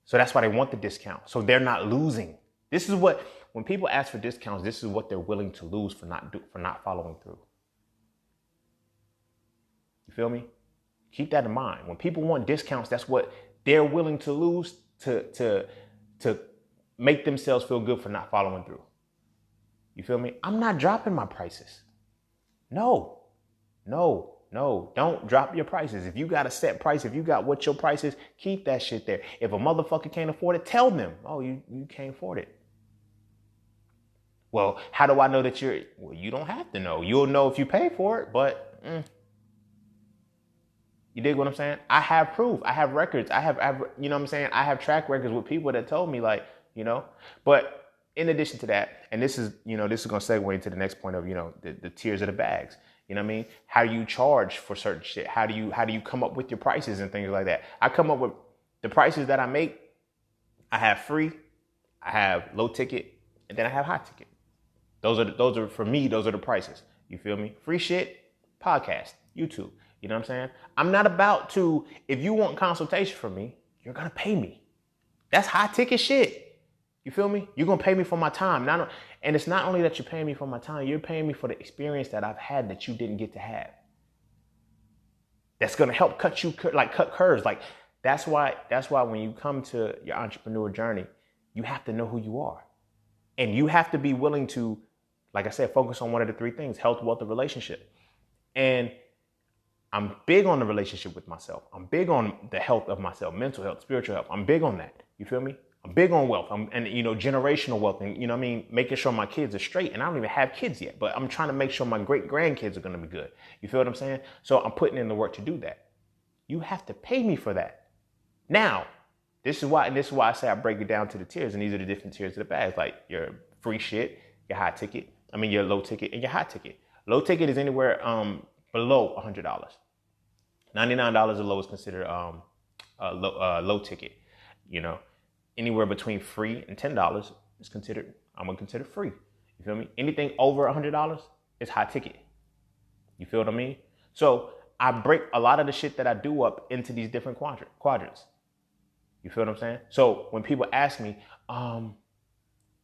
So that's why they want the discount. So they're not losing. This is what, when people ask for discounts, this is what they're willing to lose for not following through. You feel me? Keep that in mind. When people want discounts, that's what they're willing to lose to make themselves feel good for not following through. You feel me? I'm not dropping my prices. No, don't drop your prices. If you got a set price, if you got what your price is, keep that shit there. If a motherfucker can't afford it, tell them, oh, you can't afford it. Well, how do I know that well, you don't have to know. You'll know if you pay for it, but you dig what I'm saying? I have proof. I have records. I have, you know what I'm saying? I have track records with people that told me, like, you know, but in addition to that, and this is going to segue into the next point of, you know, the tiers of the bags. You know what I mean? How do you charge for certain shit? How do you come up with your prices and things like that? I come up with the prices that I make. I have free, I have low ticket, and then I have high ticket. Those are for me, those are the prices. You feel me? Free shit, podcast, YouTube. You know what I'm saying? I'm not about to, if you want consultation from me, you're going to pay me. That's high ticket shit. You feel me? You're going to pay me for my time. And it's not only that you're paying me for my time, you're paying me for the experience that I've had that you didn't get to have. That's going to help cut curves. Like, that's why when you come to your entrepreneur journey, you have to know who you are. And you have to be willing to, like I said, focus on one of the three things: health, wealth, and relationship. And I'm big on the relationship with myself. I'm big on the health of myself, mental health, spiritual health. I'm big on that. You feel me? I'm big on wealth. And you know, generational wealth, and, you know what I mean, making sure my kids are straight. And I don't even have kids yet, but I'm trying to make sure my great grandkids are going to be good. You feel what I'm saying? So I'm putting in the work to do that. You have to pay me for that. Now, this is why I say I break it down to the tiers, and these are the different tiers of the bags, like your free shit, your your low ticket, and your high ticket. Low ticket is anywhere below $100. $99 or low is considered low ticket. You know, anywhere between free and $10 is considered, I'm gonna consider free. You feel me? Anything over $100 is high ticket. You feel what I mean? So I break a lot of the shit that I do up into these different quadrants. You feel what I'm saying? So when people ask me,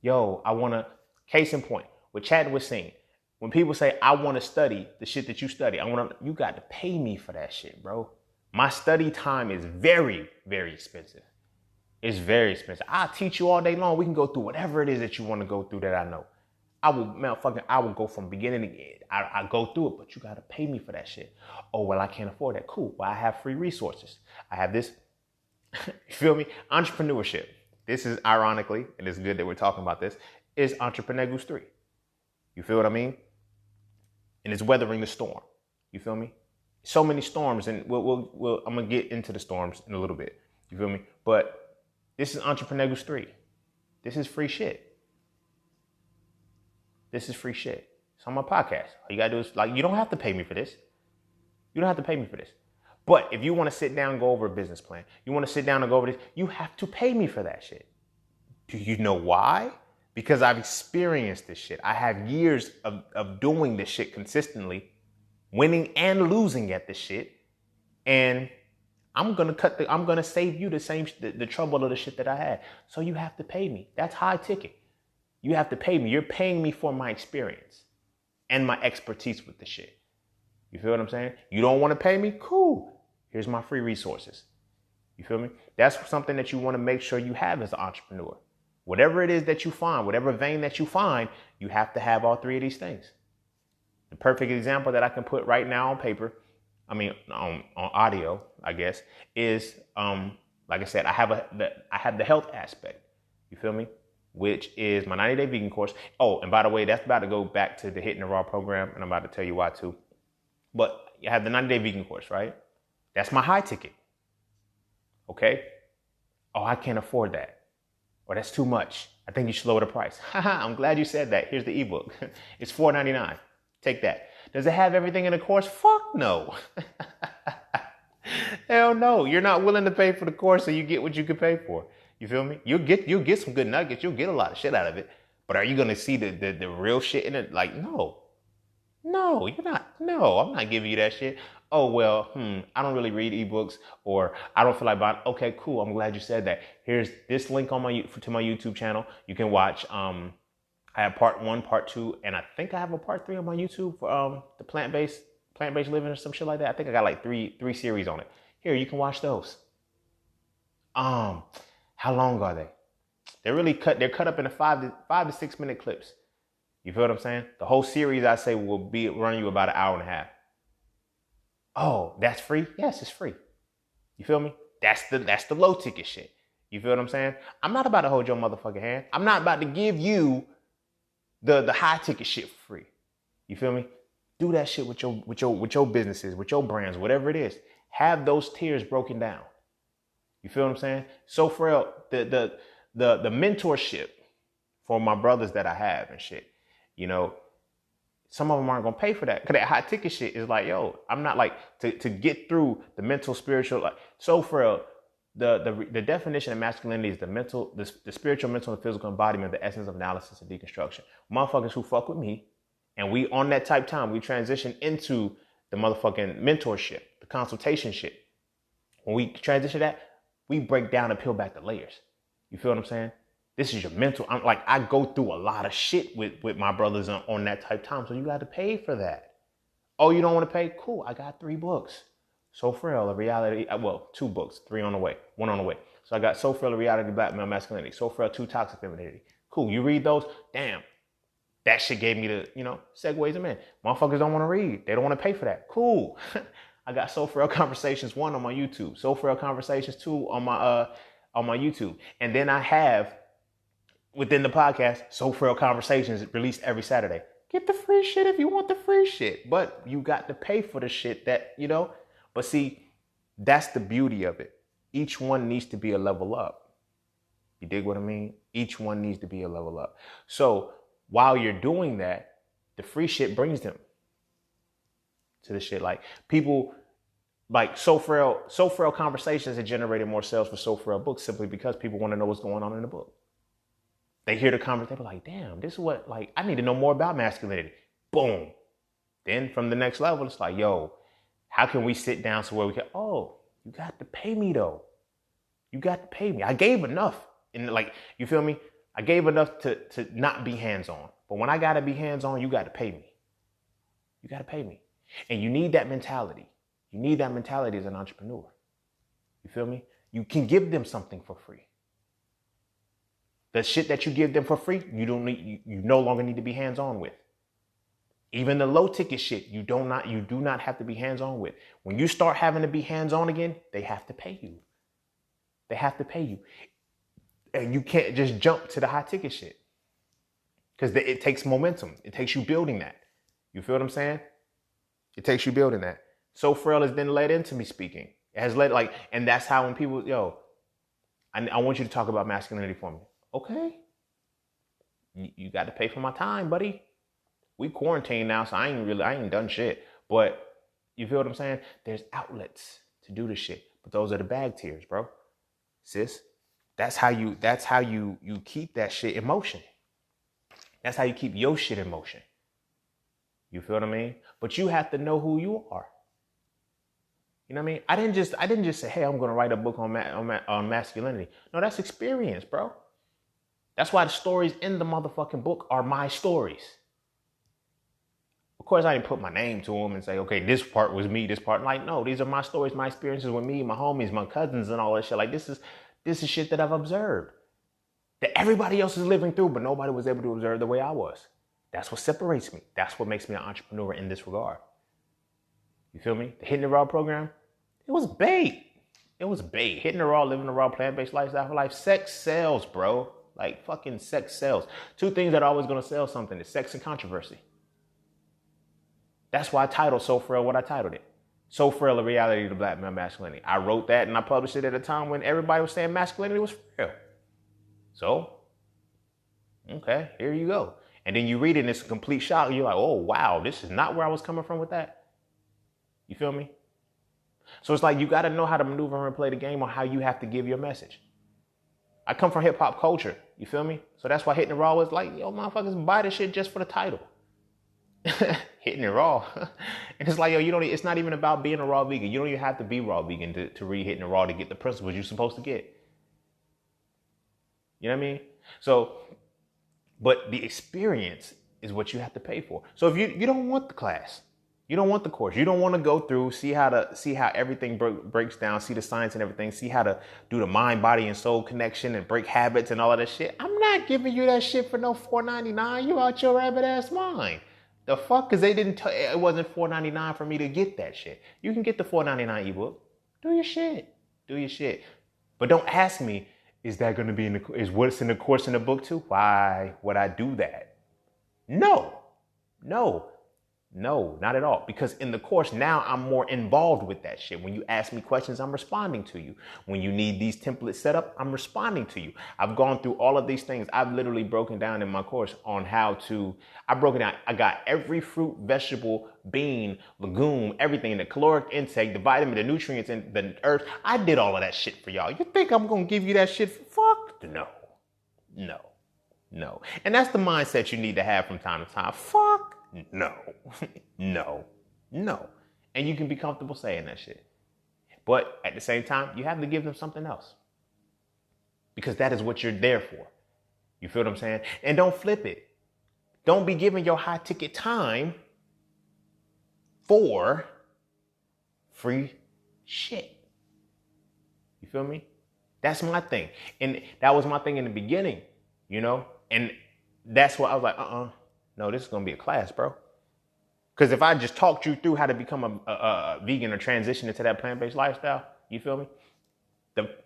yo, I want to, case in point, what Chad was saying, when people say, I want to study the shit that you study, you got to pay me for that shit, bro. My study time is very, very expensive. It's very expensive. I'll teach you all day long. We can go through whatever it is that you want to go through that I know. I will go from beginning to end. I go through it, but you got to pay me for that shit. Oh, well, I can't afford that. Cool. Well, I have free resources. I have this, you feel me? Entrepreneurship. This is ironically, and it's good that we're talking about this, is EntrepreNEGUS 3. You feel what I mean? And it's weathering the storm. You feel me? So many storms, and I'm going to get into the storms in a little bit. You feel me? But this is EntrepreNEGUS 3. This is free shit. This is free shit. It's on my podcast. All you got to do is, like, you don't have to pay me for this. You don't have to pay me for this. But if you want to sit down and go over a business plan, you want to sit down and go over this, you have to pay me for that shit. Do you know why? Because I've experienced this shit. I have years of doing this shit consistently, winning and losing at this shit. And I'm going to save you the trouble of the shit that I had. So you have to pay me. That's high ticket. You have to pay me. You're paying me for my experience and my expertise with the shit. You feel what I'm saying? You don't want to pay me? Cool. Here's my free resources. You feel me? That's something that you want to make sure you have as an entrepreneur. Whatever it is that you find, whatever vein that you find, you have to have all three of these things. The perfect example that I can put right now on paper, on audio, I guess, is, like I said, I have the health aspect. You feel me? Which is my 90-day vegan course. Oh, and by the way, that's about to go back to the Hitting the Raw program, and I'm about to tell you why too. But you have the 90-day vegan course, right? That's my high ticket. Okay? Oh, I can't afford that. Or that's too much. I think you should lower the price. I'm glad you said that. Here's the ebook. It's $4.99. Take that. Does it have everything in the course? Fuck no. Hell no. You're not willing to pay for the course, so you get what you can pay for. You feel me? You'll get some good nuggets. You'll get a lot of shit out of it. But are you going to see the real shit in it? Like, no. No, you're not. No, I'm not giving you that shit. Oh, well, I don't really read ebooks, or I don't feel like buying. Okay, cool. I'm glad you said that. Here's this link to my YouTube channel. You can watch. I have part 1, part 2, and I think I have a part 3 on my YouTube for the plant-based living or some shit like that. I think I got like three series on it. Here, you can watch those. How long are they? They're cut up into 5 to 6 minute clips. You feel what I'm saying? The whole series, I say, will run you about an hour and a half. Oh, that's free? Yes, it's free. You feel me? That's the low ticket shit. You feel what I'm saying? I'm not about to hold your motherfucking hand. I'm not about to give you the high ticket shit for free. You feel me? Do that shit with your businesses, with your brands, whatever it is. Have those tiers broken down. You feel what I'm saying? So for real, the mentorship for my brothers that I have and shit, you know, some of them aren't going to pay for that. Because that high ticket shit is like, yo, I'm not like, to get through the mental, spiritual, like, so for real, the definition of masculinity is the spiritual, mental, and physical embodiment of the essence of analysis and deconstruction. Motherfuckers who fuck with me, and we on that type time, we transition into the motherfucking mentorship, the consultation shit. When we transition that, we break down and peel back the layers. You feel what I'm saying? This is your mental. I go through a lot of shit with my brothers on that type time. So you got to pay for that. Oh, you don't want to pay? Cool. I got 3 books. So Frail, a reality. Well, 2 books, 3 on the way, 1 on the way. So I got So Frail, a reality, Black Male Masculinity. So Frail, 2 Toxic Femininity. Cool. You read those? Damn. That shit gave me the, segues them in. Motherfuckers don't want to read. They don't want to pay for that. Cool. I got So Frail Conversations 1 on my YouTube. So Frail Conversations 2 on my YouTube. And then I have, within the podcast, So Frail Conversations released every Saturday. Get the free shit if you want the free shit. But you got to pay for the shit that, But see, that's the beauty of it. Each one needs to be a level up. You dig what I mean? Each one needs to be a level up. So while you're doing that, the free shit brings them to the shit. Like people, like So Frail Conversations have generated more sales for So Frail books simply because people want to know what's going on in the book. They hear the conversation, they're like, damn, this is what, I need to know more about masculinity. Boom. Then from the next level, it's like, yo, How can we sit down so where we can, oh, you got to pay me though. You got to pay me. I gave enough. And like, you feel me? I gave enough to not be hands-on. But when I got to be hands-on, you got to pay me. You got to pay me. And you need that mentality. You need that mentality as an entrepreneur. You feel me? You can give them something for free. The shit that you give them for free, you no longer need to be hands-on with. Even the low ticket shit, you do not have to be hands-on with. When you start having to be hands-on again, they have to pay you. They have to pay you. And you can't just jump to the high ticket shit. Because it takes momentum. It takes you building that. You feel what I'm saying? It takes you building that. So Frail has been led into me speaking. It has led and that's how when people, I want you to talk about masculinity for me. Okay. You got to pay for my time, buddy. We quarantined now, so I ain't done shit. But you feel what I'm saying? There's outlets to do this shit. But those are the bag tiers, bro. Sis, that's how you keep that shit in motion. That's how you keep your shit in motion. You feel what I mean? But you have to know who you are. You know what I mean? I didn't just say, hey, I'm going to write a book on masculinity. No, that's experience, bro. That's why the stories in the motherfucking book are my stories. Of course, I didn't put my name to them and say, okay, this part was me, this part. Like, no, these are my stories, my experiences with me, my homies, my cousins, and all that shit. Like, this is shit that I've observed. That everybody else is living through, but nobody was able to observe the way I was. That's what separates me. That's what makes me an entrepreneur in this regard. You feel me? The Hitting the Raw program, it was bait. It was bait. Hitting the Raw, living the raw, plant-based lifestyle for life. Sex sells, bro. Like, fucking sex sells. Two things that are always going to sell something is sex and controversy. That's why I titled So Frail what I titled it. So Frail, the reality of the black man masculinity. I wrote that and I published it at a time when everybody was saying masculinity was frail. So, okay, here you go. And then you read it and it's a complete shock. You're like, oh, wow, this is not where I was coming from with that. You feel me? So it's like you got to know how to maneuver and play the game on how you have to give your message. I come from hip hop culture. You feel me? So that's why Hitting the Raw was like, yo, motherfuckers buy this shit just for the title. Hitting it raw. And it's like, yo, it's not even about being a raw vegan. You don't even have to be raw vegan to read Hitting it Raw to get the principles you're supposed to get. You know what I mean? So, but the experience is what you have to pay for. So if you don't want the class, you don't want the course, you don't want to go through, see how everything breaks down, see the science and everything, see how to do the mind, body, and soul connection and break habits and all of that shit. I'm not giving you that shit for no $4.99. You out your rabbit ass mind. The fuck? Because it wasn't $4.99 for me to get that shit. You can get the $4.99 ebook. Do your shit. Do your shit. But don't ask me, is that going to be is what's in the course in the book too? Why would I do that? No, not at all. Because in the course now I'm more involved with that shit. When you ask me questions, I'm responding to you. When you need these templates set up, I'm responding to you. I've gone through all of these things. I've literally broken down in my course on how to, I broke it down. I got every fruit, vegetable, bean, legume, everything, the caloric intake, the vitamin, the nutrients, and the herbs. I did all of that shit for y'all. You think I'm going to give you that shit? Fuck no. And that's the mindset you need to have from time to time. Fuck no. And you can be comfortable saying that shit. But at the same time, you have to give them something else. Because that is what you're there for. You feel what I'm saying? And don't flip it. Don't be giving your high ticket time for free shit. You feel me? That's my thing. And that was my thing in the beginning, And that's why I was like, no, this is going to be a class, bro. Because if I just talked you through how to become a vegan or transition into that plant-based lifestyle, you feel me?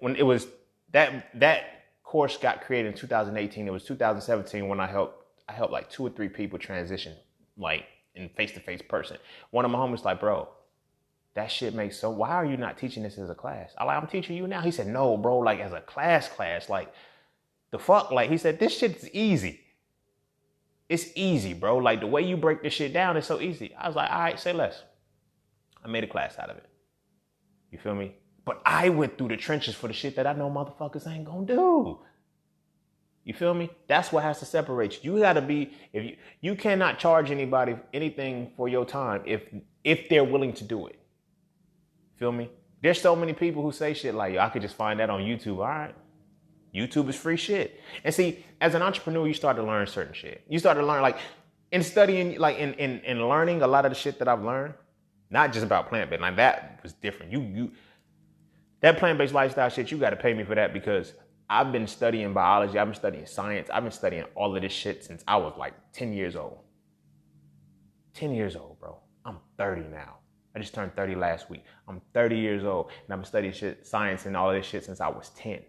When it was that course got created in 2018, it was 2017 when I helped like 2 or 3 people transition, like in face-to-face person. One of my homies like, bro, that shit makes so, why are you not teaching this as a class? I'm teaching you now. He said, no, bro, like as a class, like the fuck? Like he said, this shit's easy. It's easy, bro. Like the way you break this shit down is so easy. I was like, all right, say less. I made a class out of it. You feel me? But I went through the trenches for the shit that I know motherfuckers ain't gonna do. You feel me? That's what has to separate you. You gotta be, if you cannot charge anybody anything for your time if they're willing to do it. Feel me? There's so many people who say shit like, I could just find that on YouTube. All right. YouTube is free shit. And see, as an entrepreneur, you start to learn certain shit. You start to learn, like, in studying, like in learning a lot of the shit that I've learned, not just about plant-based, like that was different. That plant-based lifestyle shit, you got to pay me for that, because I've been studying biology. I've been studying science. I've been studying all of this shit since I was like 10 years old. 10 years old, bro. I'm 30 now. I just turned 30 last week. I'm 30 years old, and I've been studying science and all of this shit since I was 10.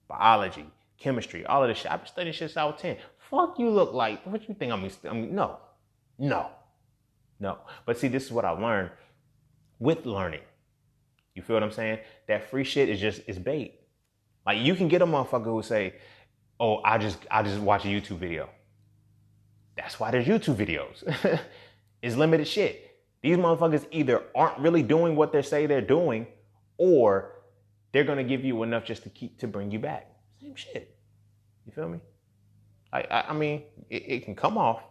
Biology, chemistry, all of this shit. I've been studying shit since I was 10. Fuck you look like. What you think no. But see, this is what I learned with learning. You feel what I'm saying? That free shit is bait. Like, you can get a motherfucker who say, oh, I just watch a YouTube video. That's why there's YouTube videos. It's limited shit. These motherfuckers either aren't really doing what they say they're doing, or they're going to give you enough just to bring you back. Same shit. You feel me? I mean, it can come off,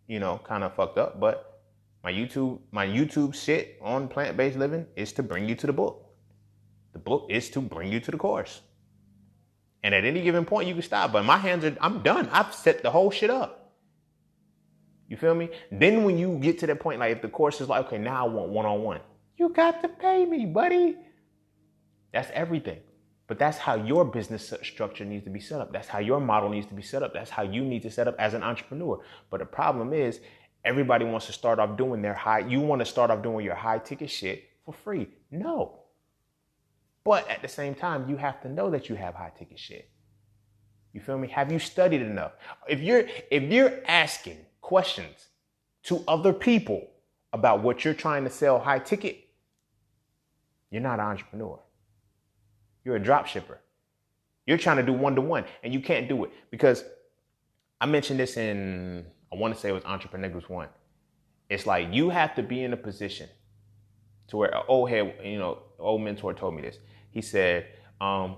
kind of fucked up, but my YouTube shit on plant-based living is to bring you to the book. The book is to bring you to the course. And at any given point, you can stop. But I'm done. I've set the whole shit up. You feel me? Then when you get to that point, like if the course is like, okay, now I want one-on-one, you got to pay me, buddy. That's everything. But that's how your business structure needs to be set up. That's how your model needs to be set up. That's how you need to set up as an entrepreneur. But the problem is, everybody wants to start off doing you want to start off doing your high ticket shit for free. No. But at the same time, you have to know that you have high ticket shit. You feel me? Have you studied enough? If you're asking questions to other people about what you're trying to sell high ticket, you're not an entrepreneur. You're a drop shipper. You're trying to do one-to-one, and you can't do it, because I mentioned this in, I want to say it was EntrepreNEGUS 1. It's like, you have to be in a position to where an old mentor told me this. He said, I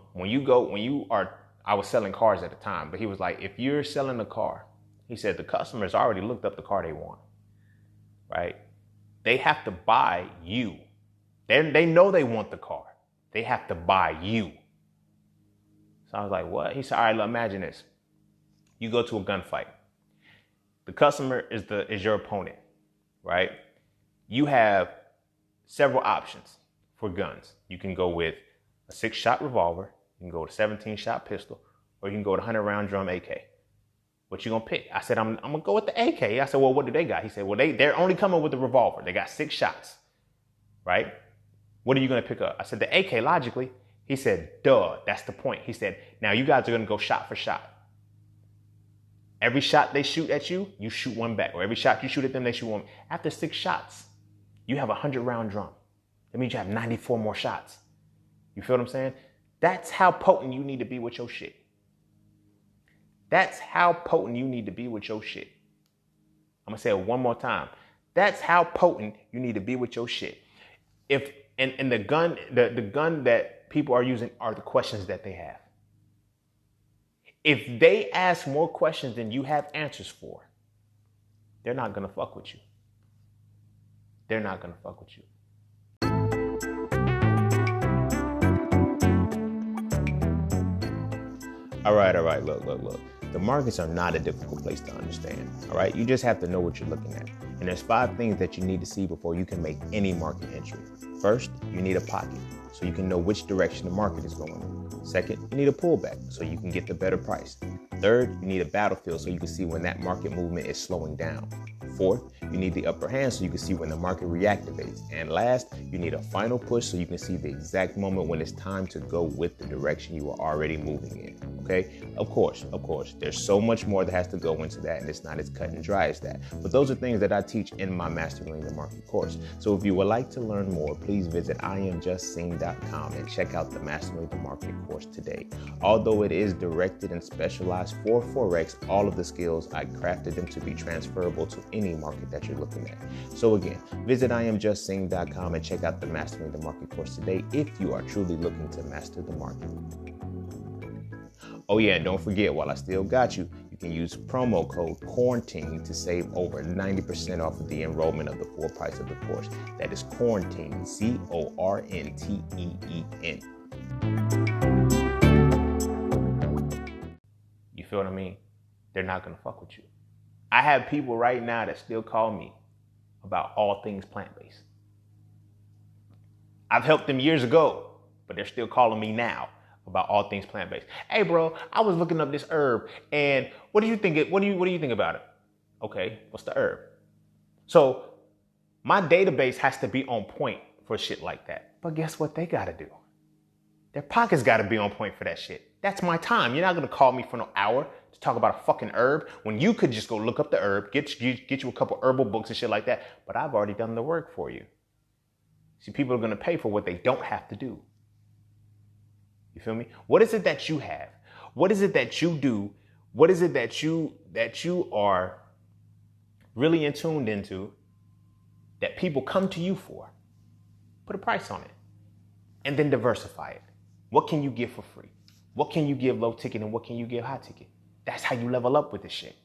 was selling cars at the time, but he was like, if you're selling a car, he said, the customers already looked up the car they want, right? They have to buy you. They know they want the car. They have to buy you. So I was like, what? He said, all right, look, imagine this. You go to a gunfight. The customer is your opponent, right? You have several options for guns. You can go with a 6-shot revolver. You can go with a 17-shot pistol, or you can go with a 100-round drum AK. What you gonna pick? I said, I'm gonna go with the AK. I said, well, what do they got? He said, well, they're only coming with the revolver. They got 6 shots, right? What are you gonna pick up? I said, the AK, logically. He said, duh, that's the point. He said, now you guys are gonna go shot for shot. Every shot they shoot at you, you shoot one back. Or every shot you shoot at them, they shoot one. After 6 shots, you have a 100-round drum. That means you have 94 more shots. You feel what I'm saying? That's how potent you need to be with your shit. That's how potent you need to be with your shit. I'm gonna say it one more time. That's how potent you need to be with your shit. And the gun that people are using are the questions that they have. If they ask more questions than you have answers for, they're not gonna fuck with you. They're not gonna fuck with you. All right, look. The markets are not a difficult place to understand, all right? You just have to know what you're looking at. And there's 5 things that you need to see before you can make any market entry. First, you need a pocket, so you can know which direction the market is going. Second, you need a pullback, so you can get the better price. Third, you need a battlefield, so you can see when that market movement is slowing down. Fourth, you need the upper hand, so you can see when the market reactivates. And last, you need a final push, so you can see the exact moment when it's time to go with the direction you are already moving in, okay? Of course, there's so much more that has to go into that, and it's not as cut and dry as that. But those are things that I teach in my Mastering the Market course. So if you would like to learn more, please visit IamJustSing.com and check out the Mastering the Market course today. Although it is directed and specialized for Forex, all of the skills, I crafted them to be transferable to any market that you're looking at. So again, visit IamJustSing.com and check out the Mastering the Market course today if you are truly looking to master the market. Oh yeah, and don't forget, while I still got you, you can use promo code quarantine to save over 90% off of the enrollment of the full price of the course. That is quarantine, QORNTEEN. You feel what I mean? They're not gonna fuck with you. I have people right now that still call me about all things plant-based. I've helped them years ago, but they're still calling me now about all things plant-based. Hey bro, I was looking up this herb and what do you think? What do you think about it? Okay, what's the herb? So my database has to be on point for shit like that. But guess what they gotta do? Their pockets gotta be on point for that shit. That's my time. You're not gonna call me for no hour to talk about a fucking herb when you could just go look up the herb, get you a couple herbal books and shit like that. But I've already done the work for you. See, people are gonna pay for what they don't have to do. You feel me? What is it that you have? What is it that you do? What is it that you are really in tuned into that people come to you for? Put a price on it and then diversify it. What can you give for free? What can you give low ticket and what can you give high ticket? That's how you level up with this shit.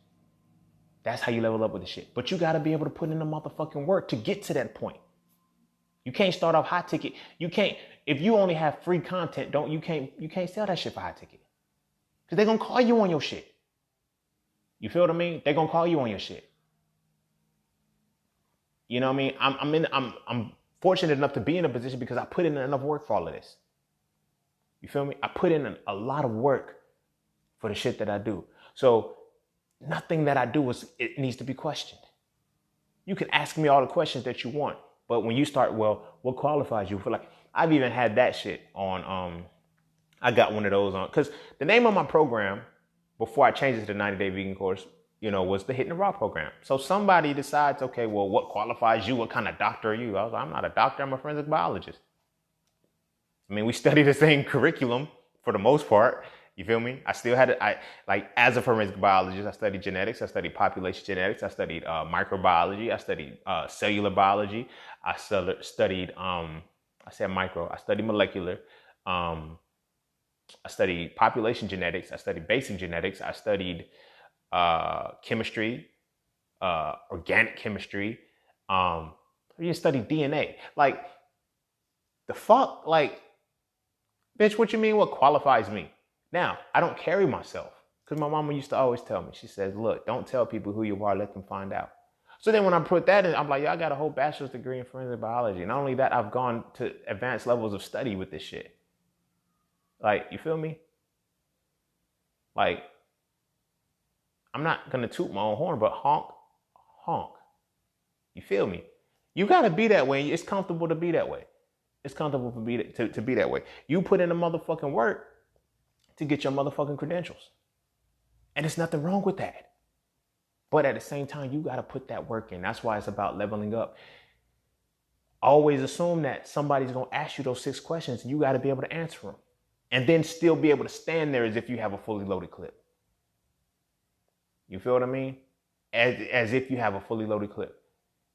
That's how you level up with this shit. But you got to be able to put in the motherfucking work to get to that point. You can't start off high ticket. You can't, if you only have free content, you can't sell that shit for high ticket. Because they're going to call you on your shit. You feel what I mean? They're going to call you on your shit. You know what I mean? I'm fortunate enough to be in a position because I put in enough work for all of this. You feel me? I put in a lot of work for the shit that I do. So nothing that I do it needs to be questioned. You can ask me all the questions that you want. But when you start, well, what qualifies you for, like, I've even had that shit on, I got one of those on, because the name of my program, before I changed it to the 90-day vegan course, was the Hitting the Raw program. So somebody decides, okay, well, what qualifies you? What kind of doctor are you? I was like, I'm not a doctor, I'm a forensic biologist. I mean, we study the same curriculum for the most part. You feel me? I still had as a forensic biologist, I studied genetics, I studied population genetics, I studied microbiology, I studied cellular biology, I studied molecular, I studied population genetics, I studied basic genetics, I studied chemistry, organic chemistry, I even studied DNA. Like, the fuck? Like, bitch, what you mean what qualifies me? Now, I don't carry myself because my mama used to always tell me, she says, look, don't tell people who you are, let them find out. So then when I put that in, I'm like, I got a whole bachelor's degree in forensic biology. Not only that, I've gone to advanced levels of study with this shit. Like, you feel me? Like, I'm not going to toot my own horn, but honk, honk. You feel me? You got to be that way. It's comfortable to be that way. It's comfortable to be that way. You put in the motherfucking work to get your motherfucking credentials. And there's nothing wrong with that. But at the same time, you got to put that work in. That's why it's about leveling up. Always assume that somebody's going to ask you those 6 questions and you got to be able to answer them. And then still be able to stand there as if you have a fully loaded clip. You feel what I mean? As if you have a fully loaded clip.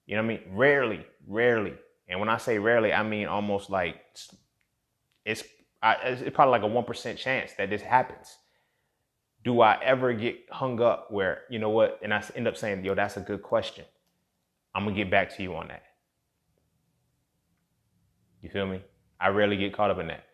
You know what I mean? Rarely. And when I say rarely, I mean almost like it's probably like a 1% chance that this happens. Do I ever get hung up where, you know what, and I end up saying, yo, that's a good question. I'm going to get back to you on that. You feel me? I rarely get caught up in that.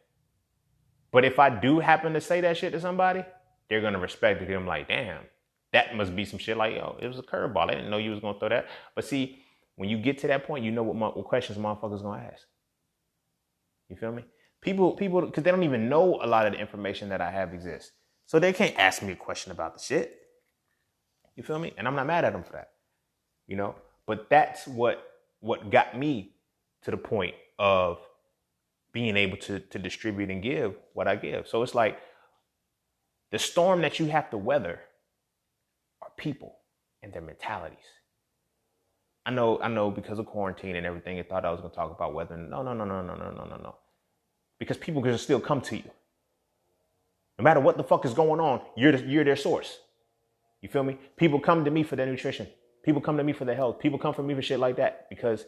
But if I do happen to say that shit to somebody, they're going to respect it. I'm like, damn, that must be some shit like, yo, it was a curveball. I didn't know you was going to throw that. But see, when you get to that point, you know what questions motherfuckers going to ask. You feel me? People, because they don't even know a lot of the information that I have exists. So they can't ask me a question about the shit. You feel me? And I'm not mad at them for that. You know? But that's what got me to the point of being able to distribute and give what I give. So it's like the storm that you have to weather are people and their mentalities. I know because of quarantine and everything, I thought I was going to talk about weather. No. Because people can still come to you. No matter what the fuck is going on, you're their source. You feel me? People come to me for their nutrition. People come to me for their health. People come for me for shit like that. Because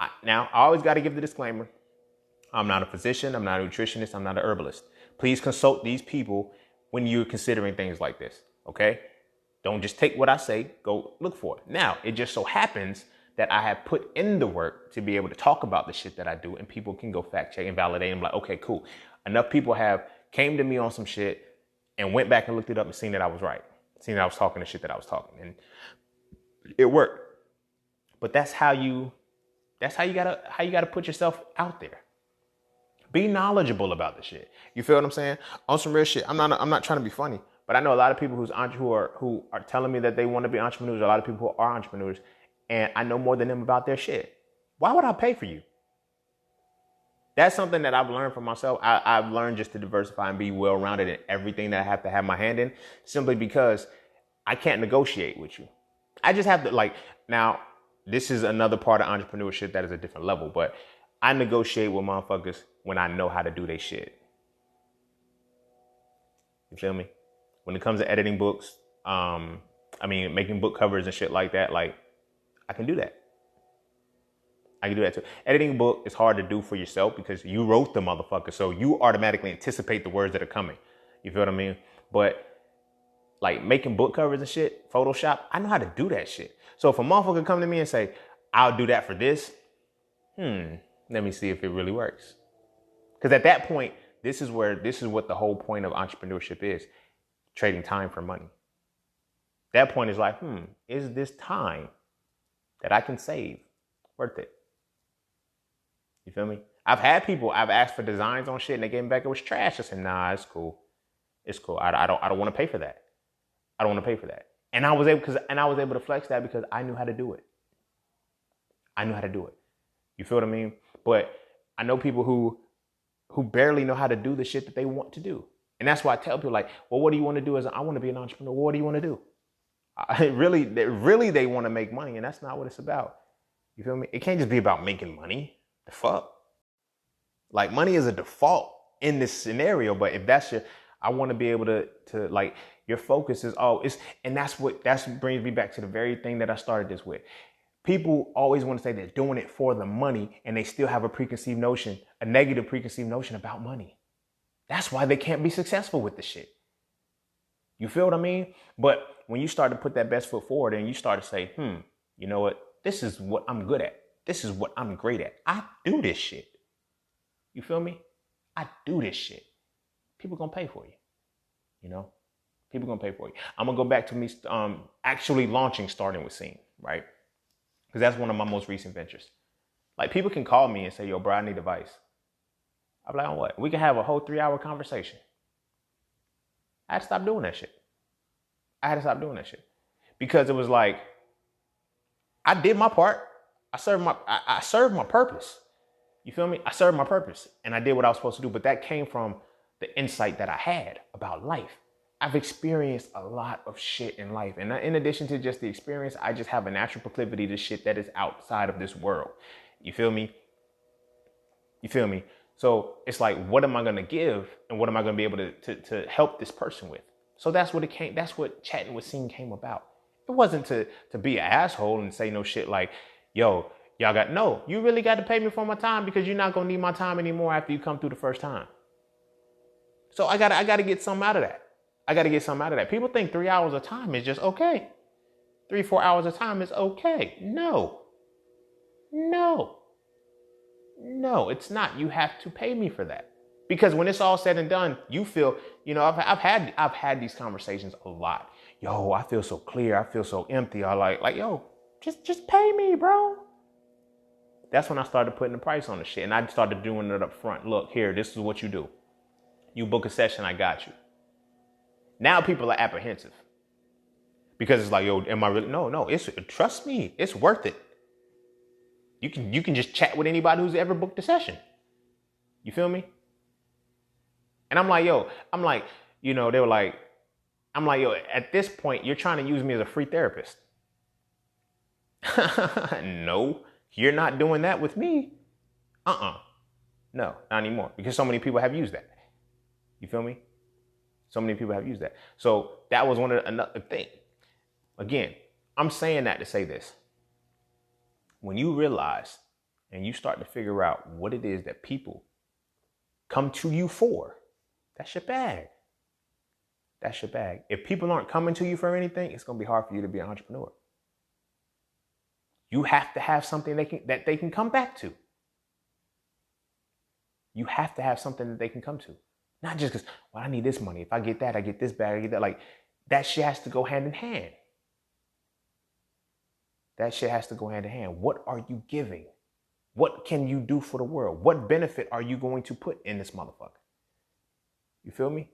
I always got to give the disclaimer. I'm not a physician. I'm not a nutritionist. I'm not an herbalist. Please consult these people when you're considering things like this. Okay? Don't just take what I say, go look for it. Now, it just so happens that I have put in the work to be able to talk about the shit that I do, and people can go fact check and validate. I'm like, okay, cool. Enough people have came to me on some shit and went back and looked it up and seen that I was right. Seen that I was talking the shit that I was talking, and it worked. But that's how you gotta put yourself out there. Be knowledgeable about the shit. You feel what I'm saying? On some real shit. I'm not trying to be funny, but I know a lot of people who are telling me that they want to be entrepreneurs. A lot of people who are entrepreneurs, and I know more than them about their shit. Why would I pay for you? That's something that I've learned for myself. I've learned just to diversify and be well-rounded in everything that I have to have my hand in, simply because I can't negotiate with you. I just have to, now, this is another part of entrepreneurship that is a different level, but I negotiate with motherfuckers when I know how to do their shit. You feel me? When it comes to editing books, making book covers and shit like that, I can do that. I can do that too. Editing a book is hard to do for yourself because you wrote the motherfucker, so you automatically anticipate the words that are coming. You feel what I mean? But making book covers and shit, Photoshop, I know how to do that shit. So if a motherfucker come to me and say, I'll do that for this, let me see if it really works. Because at that point, this is what the whole point of entrepreneurship is: trading time for money. That point is is this time that I can save worth it? You feel me? I've asked for designs on shit and they gave me back, it was trash. I said, nah, it's cool. It's cool. I don't want to pay for that. I don't want to pay for that. And I was able to flex that because I knew how to do it. I knew how to do it. You feel what I mean? But I know people who barely know how to do the shit that they want to do. And that's why I tell people well, what do you want to do? I want to be an entrepreneur. Well, what do you want to do? Really, they want to make money, and that's not what it's about. You feel me? It can't just be about making money. The fuck? Money is a default in this scenario, but if that's I want to be able to your focus is and that brings me back to the very thing that I started this with. People always want to say they're doing it for the money, and they still have a negative preconceived notion about money. That's why they can't be successful with the shit. You feel what I mean? But when you start to put that best foot forward and you start to say, you know what? This is what I'm good at. This is what I'm great at. I do this shit. You feel me? I do this shit. People gonna pay for you. You know? People gonna pay for you. I'm gonna go back to me actually starting with Scene, right? Because that's one of my most recent ventures. People can call me and say, yo, bro, I need advice. I'm like, on what? We can have a whole 3-hour conversation. I had to stop doing that shit. Because it was I did my part. I served my purpose. You feel me? I served my purpose and I did what I was supposed to do. But that came from the insight that I had about life. I've experienced a lot of shit in life. And in addition to just the experience, I just have a natural proclivity to shit that is outside of this world. You feel me? So it's what am I going to give and what am I going to be able to help this person with? So that's what Chatting with Scene came about. It wasn't to be an asshole and say no shit yo, you really got to pay me for my time because you're not going to need my time anymore after you come through the first time. So I got to get something out of that. People think 3 hours of time is just okay. 3-4 hours of time is okay. No, it's not. You have to pay me for that. Because when it's all said and done, you feel, I've had these conversations a lot. Yo, I feel so clear. I feel so empty. I yo, just pay me, bro. That's when I started putting the price on the shit. And I started doing it up front. Look, here, this is what you do. You book a session, I got you. Now people are apprehensive. Because it's yo, am I really? No, trust me, it's worth it. You can just chat with anybody who's ever booked a session. You feel me? And I'm yo, they were yo, at this point, you're trying to use me as a free therapist. No, you're not doing that with me. No, not anymore. Because so many people have used that. You feel me? So many people have used that. So that was another thing. Again, I'm saying that to say this. When you realize and you start to figure out what it is that people come to you for, that's your bag. That's your bag. If people aren't coming to you for anything, it's going to be hard for you to be an entrepreneur. You have to have something that they can come back to. You have to have something that they can come to. Not just because, well, I need this money. If I get that, I get this bag, I get that. Like, that shit has to go hand in hand. That shit has to go hand in hand. What are you giving? What can you do for the world? What benefit are you going to put in this motherfucker? You feel me?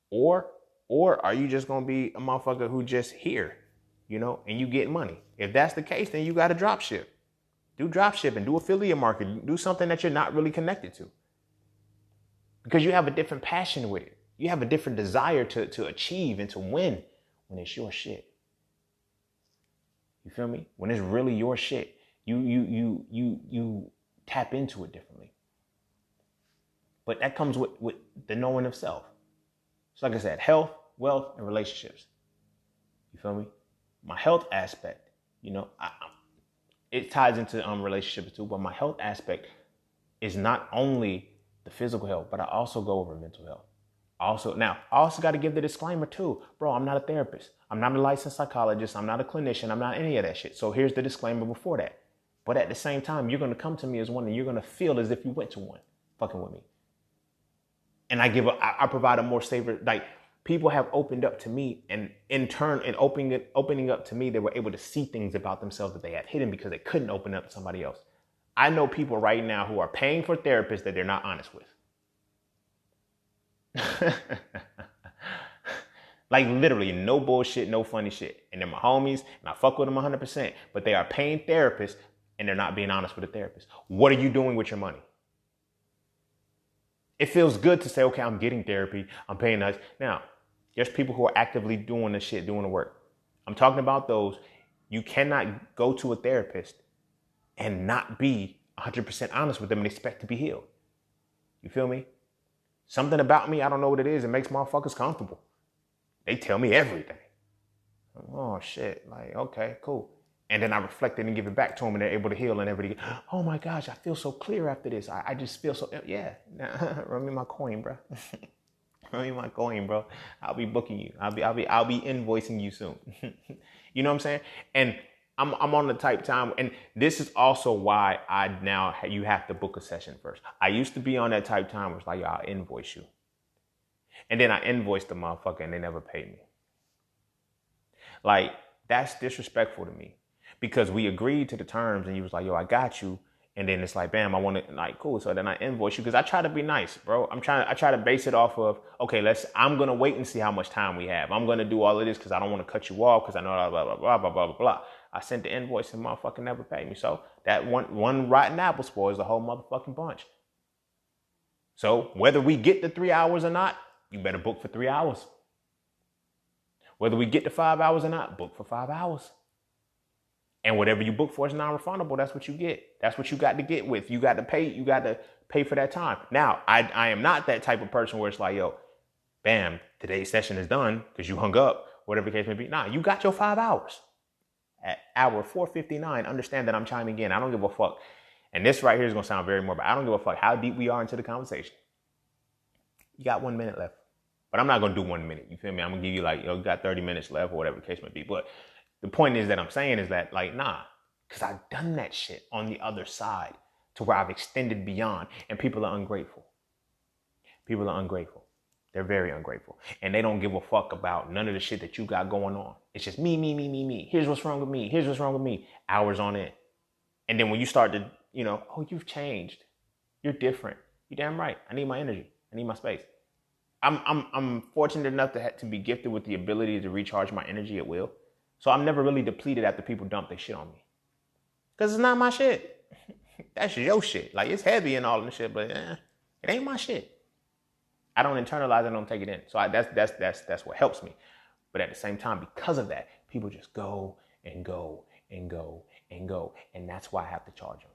Or are you just going to be a motherfucker who just here, you know, and you get money? If that's the case, then you got to drop ship. Do drop shipping, do affiliate marketing, do something that you're not really connected to. Because you have a different passion with it. You have a different desire to achieve and to win when it's your shit. You feel me? When it's really your shit, you tap into it differently. But that comes with the knowing of self. So like I said, health, wealth, and relationships. You feel me? My health aspect, you know, it ties into relationships too, but my health aspect is not only the physical health, but I also go over mental health. I also got to give the disclaimer too. Bro, I'm not a therapist. I'm not a licensed psychologist. I'm not a clinician. I'm not any of that shit. So here's the disclaimer before that. But at the same time, you're going to come to me as one and you're going to feel as if you went to one fucking with me. And I provide a more safer, like, people have opened up to me, and in turn, in opening up to me, they were able to see things about themselves that they had hidden because they couldn't open up to somebody else. I know people right now who are paying for therapists that they're not honest with. Like, literally, no bullshit, no funny shit. And they're my homies, and I fuck with them 100%. But they are paying therapists, and they're not being honest with the therapist. What are you doing with your money? It feels good to say, okay, I'm getting therapy, I'm paying us. Now, there's people who are actively doing the shit, doing the work. I'm talking about those. You cannot go to a therapist and not be 100% honest with them and expect to be healed. You feel me? Something about me, I don't know what it is. It makes motherfuckers comfortable. They tell me everything. Oh, shit. Like, okay, cool. And then I reflect it and give it back to them, and they're able to heal, and everybody, oh my gosh, I feel so clear after this. I just feel so, yeah. Run me my coin, bro. Run me my coin, bro. I'll be booking you. I'll be invoicing you soon. You know what I'm saying? And I'm on the type time, and this is also why you have to book a session first. I used to be on that type time where it's like, I'll invoice you. And then I invoiced the motherfucker and they never paid me. Like, that's disrespectful to me. Because we agreed to the terms and you was like, yo, I got you. And then it's like, bam, I want to, like, cool. So then I invoice you because I try to be nice, bro. I try to base it off of, okay, I'm going to wait and see how much time we have. I'm going to do all of this because I don't want to cut you off because I know blah, blah, blah, blah, blah, blah, blah. I sent the invoice and motherfucker never paid me. So that one rotten apple spoils the whole motherfucking bunch. So whether we get the 3 hours or not, you better book for 3 hours. Whether we get to 5 hours or not, book for 5 hours. And whatever you book for is non-refundable. That's what you get. That's what you got to get with. You got to pay for that time. Now, I am not that type of person where it's like, yo, bam, today's session is done because you hung up, whatever the case may be. Nah, you got your 5 hours. At hour 4:59, understand that I'm chiming in. I don't give a fuck. And this right here is going to sound very morbid. I don't give a fuck how deep we are into the conversation. You got 1 minute left. But I'm not going to do 1 minute. You feel me? I'm going to give you like, yo, you got 30 minutes left or whatever the case may be. But the point is that I'm saying is that, like, nah, because I've done that shit on the other side to where I've extended beyond, and people are ungrateful. People are ungrateful. They're very ungrateful. And they don't give a fuck about none of the shit that you got going on. It's just me, me, me, me, me. Here's what's wrong with me. Here's what's wrong with me. Hours on end. And then when you start to, you know, oh, you've changed. You're different. You're damn right. I need my energy. I need my space. I'm fortunate enough to be gifted with the ability to recharge my energy at will. So I'm never really depleted after people dump their shit on me. Because it's not my shit. That's your shit. Like, it's heavy and all of the shit, but it ain't my shit. I don't internalize it, I don't take it in. So that's what helps me. But at the same time, because of that, people just go and go and go and go. And that's why I have to charge them.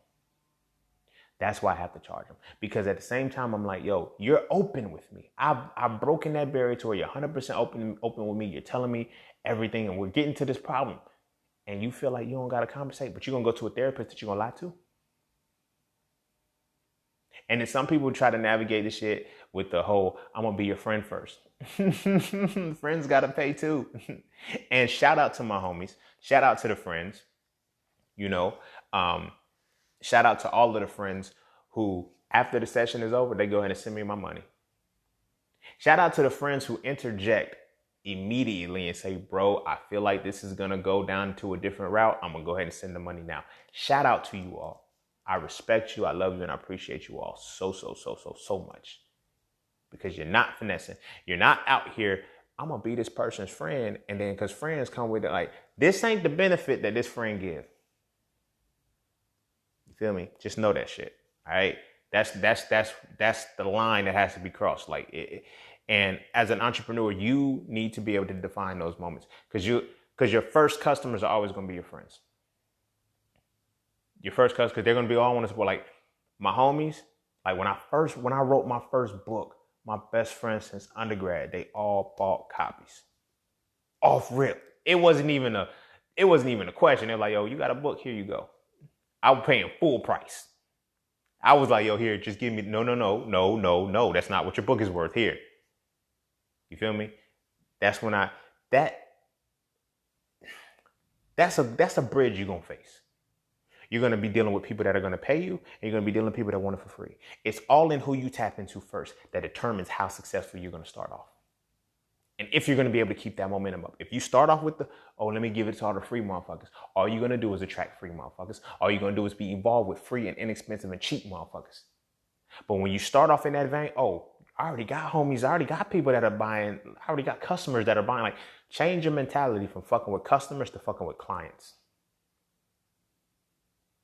That's why I have to charge them. Because at the same time, I'm like, yo, you're open with me. I've broken that barrier to where you're 100% open with me. You're telling me everything, and we're getting to this problem. And you feel like you don't got to conversate, but you're going to go to a therapist that you're going to lie to? And then some people try to navigate this shit with the whole, I'm going to be your friend first. Friends got to pay too. And shout out to my homies. Shout out to the friends. You know, shout out to all of the friends who, after the session is over, they go ahead and send me my money. Shout out to the friends who interject immediately and say, bro, I feel like this is going to go down to a different route. I'm going to go ahead and send the money now. Shout out to you all. I respect you. I love you. And I appreciate you all so much. Because you're not finessing. You're not out here, I'm going to be this person's friend. And then because friends come with it, like, this ain't the benefit that this friend give. You feel me? Just know that shit. All right. That's the line that has to be crossed. Like, and as an entrepreneur, you need to be able to define those moments because your first customers are always going to be your friends. Your first customers, because they're going to be all want to support. Like my homies, like when I wrote my first book, my best friends since undergrad, they all bought copies. Off rip. It wasn't even a question. They're like, yo, you got a book, here you go. I was paying full price. I was like, yo, here, just give me, no. That's not what your book is worth here. You feel me? That's when that's a bridge you're going to face. You're going to be dealing with people that are going to pay you, and you're going to be dealing with people that want it for free. It's all in who you tap into first that determines how successful you're going to start off. And if you're going to be able to keep that momentum up. If you start off with let me give it to all the free motherfuckers. All you're going to do is attract free motherfuckers. All you're going to do is be involved with free and inexpensive and cheap motherfuckers. But when you start off in that vein, I already got homies. I already got people that are buying. I already got customers that are buying. Like, change your mentality from fucking with customers to fucking with clients.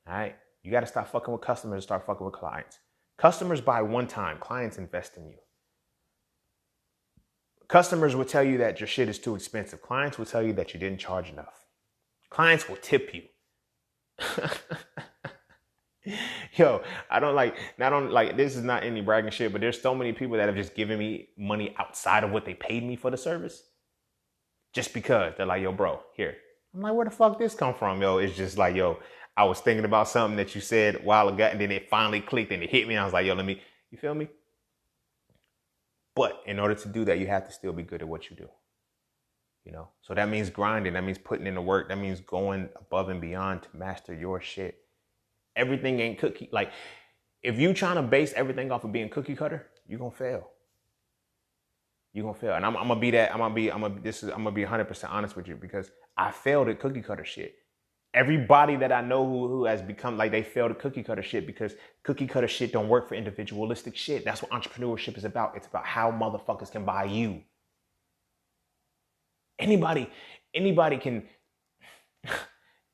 All right? You got to stop fucking with customers and start fucking with clients. Customers buy one time. Clients invest in you. Customers will tell you that your shit is too expensive. Clients will tell you that you didn't charge enough. Clients will tip you. Yo, this is not any bragging shit, but there's so many people that have just given me money outside of what they paid me for the service. Just because they're like, yo, bro, here. I'm like, where the fuck this come from? Yo, it's just like, yo, I was thinking about something that you said a while ago, and then it finally clicked and it hit me. And I was like, yo, you feel me? But in order to do that, you have to still be good at what you do. You know, so that means grinding. That means putting in the work. That means going above and beyond to master your shit. Everything ain't cookie. Like, if you trying to base everything off of being cookie cutter, you're gonna fail. You're gonna fail. And I'm gonna be 100% honest with you, because I failed at cookie cutter shit. Everybody that I know who has become like they failed at cookie cutter shit, because cookie cutter shit don't work for individualistic shit. That's what entrepreneurship is about. It's about how motherfuckers can buy you. Anybody can,